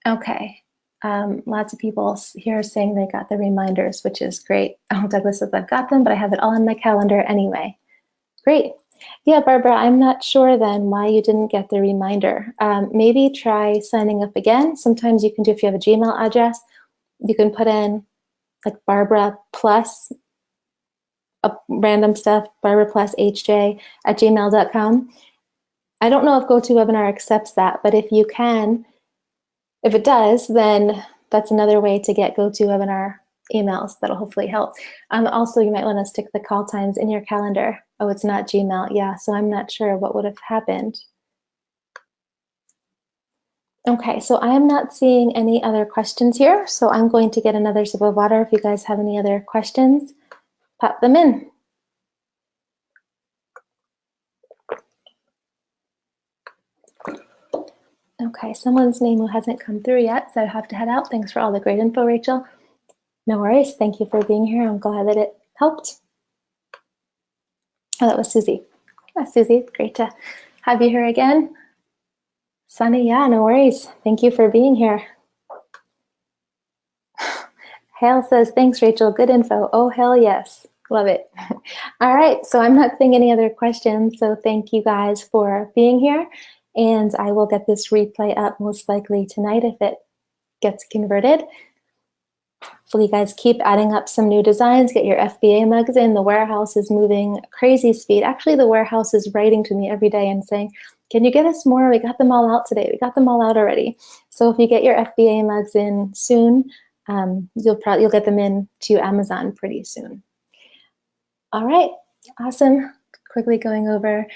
Okay. Lots of people here saying they got the reminders, which is great. Oh, Douglas says, I've got them, but I have it all in my calendar anyway. Great. Yeah, Barbara, I'm not sure then why you didn't get the reminder. Maybe try signing up again. Sometimes you can do, if you have a Gmail address, you can put in like Barbara plus random stuff, Barbara plus HJ at gmail.com. I don't know if GoToWebinar accepts that, but if you can, if it does, then that's another way to get GoToWebinar emails. That'll hopefully help. Also, you might want to stick the call times in your calendar. Oh, it's not Gmail. Yeah, so I'm not sure what would have happened. Okay, so I am not seeing any other questions here, so I'm going to get another sip of water. If you guys have any other questions, pop them in. Okay, someone's name who hasn't come through yet, so I have to head out. Thanks for all the great info, Rachel. No worries. Thank you for being here. I'm glad that it helped. Oh, that was Susie. Yeah, Susie, great to have you here again. Sunny, yeah, no worries. Thank you for being here. Hale says, thanks, Rachel. Good info. Oh, hell yes. Love it. All right, so I'm not seeing any other questions, so thank you guys for being here. And I will get this replay up most likely tonight if it gets converted. Hopefully you guys keep adding up some new designs, get your FBA mugs in. The warehouse is moving crazy speed. Actually, the warehouse is writing to me every day and saying, can you get us more? We got them all out today. We got them all out already. So if you get your FBA mugs in soon, you'll get them in to Amazon pretty soon. All right, awesome. Quickly going over.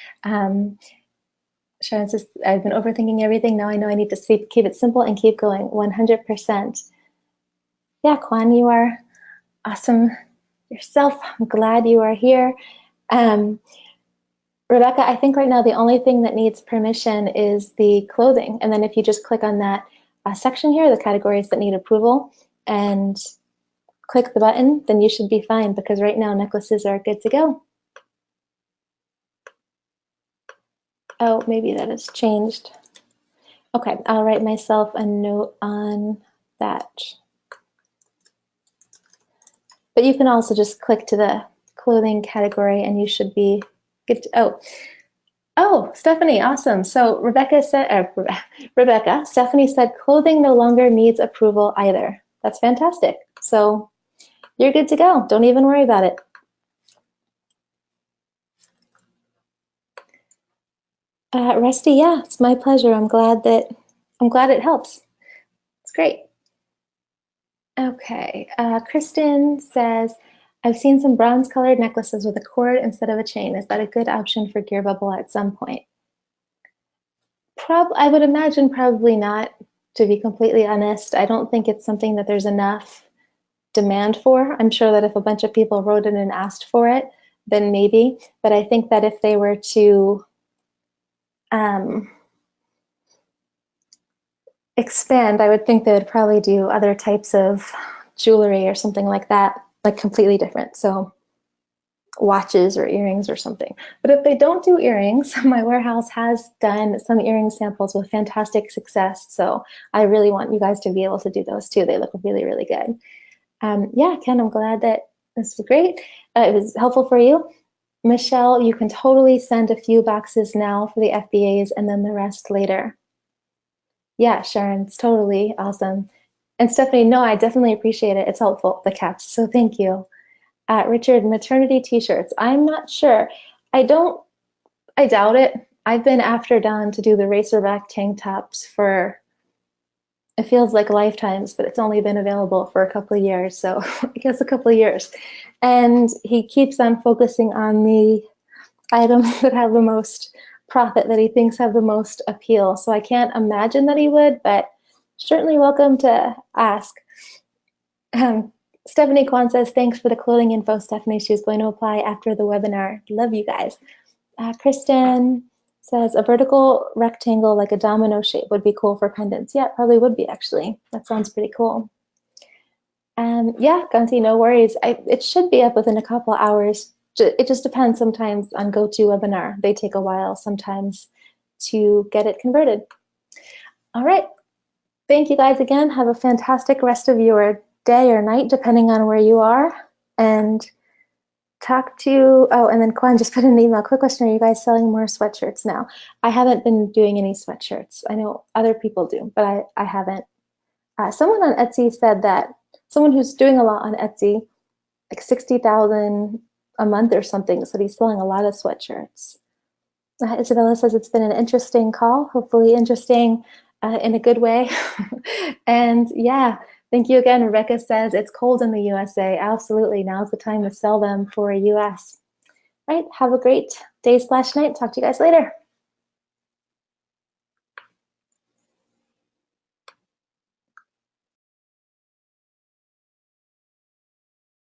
Sharon says, I've been overthinking everything. Now I know I need to keep it simple and keep going. 100%. Yeah, Kwan, you are awesome yourself. I'm glad you are here. Rebecca, I think right now the only thing that needs permission is the clothing. And then if you just click on that section here, the categories that need approval, and click the button, then you should be fine, because right now necklaces are good to go. Oh, maybe that has changed. Okay, I'll write myself a note on that. But you can also just click to the clothing category and you should be good to, oh, Stephanie, awesome. So Rebecca said, Stephanie said, clothing no longer needs approval either. That's fantastic. So you're good to go. Don't even worry about it. Rusty, yeah, it's my pleasure. I'm glad it helps. It's great. Okay, Kristen says, I've seen some bronze colored necklaces with a cord instead of a chain. Is that a good option for gear bubble at some point? I would imagine probably not, to be completely honest. I don't think it's something that there's enough demand for. I'm sure that if a bunch of people wrote in and asked for it, then maybe. But I think that if they were to expand, I would think they would probably do other types of jewelry or something like that, like completely different. So watches or earrings or something. But if they don't do earrings, my warehouse has done some earring samples with fantastic success. So I really want you guys to be able to do those too. They look really, really good. Yeah, Ken, I'm glad that this was great. It was helpful for you. Michelle, you can totally send a few boxes now for the FBAs and then the rest later. Yeah, Sharon, it's totally awesome. And Stephanie, no, I definitely appreciate it. It's helpful, the caps, so thank you. Richard, maternity t-shirts. I'm not sure. I doubt it. I've been after Don to do the racerback tank tops for, it feels like lifetimes, but it's only been available for a couple of years. So I guess a couple of years. And he keeps on focusing on the items that have the most profit, that he thinks have the most appeal. So I can't imagine that he would, but certainly welcome to ask. Stephanie Kwan says, thanks for the clothing info, Stephanie. She's going to apply after the webinar. Love you guys. Kristen says, a vertical rectangle like a domino shape would be cool for pendants. Yeah, it probably would be, actually. That sounds pretty cool. Yeah, Gunty, no worries. It should be up within a couple hours. It just depends sometimes on GoToWebinar. They take a while sometimes to get it converted. All right. Thank you guys again. Have a fantastic rest of your day or night, depending on where you are. And talk to, oh, and then Kwan just put in an email. Quick question, are you guys selling more sweatshirts now? I haven't been doing any sweatshirts. I know other people do, but I haven't. Someone on Etsy said that, someone who's doing a lot on Etsy, like 60,000 a month or something, so he's selling a lot of sweatshirts. Isabella says it's been an interesting call, hopefully interesting in a good way. And yeah, thank you again. Rebecca says it's cold in the USA. Absolutely, now's the time to sell them for US. Right, have a great day/night. Talk to you guys later.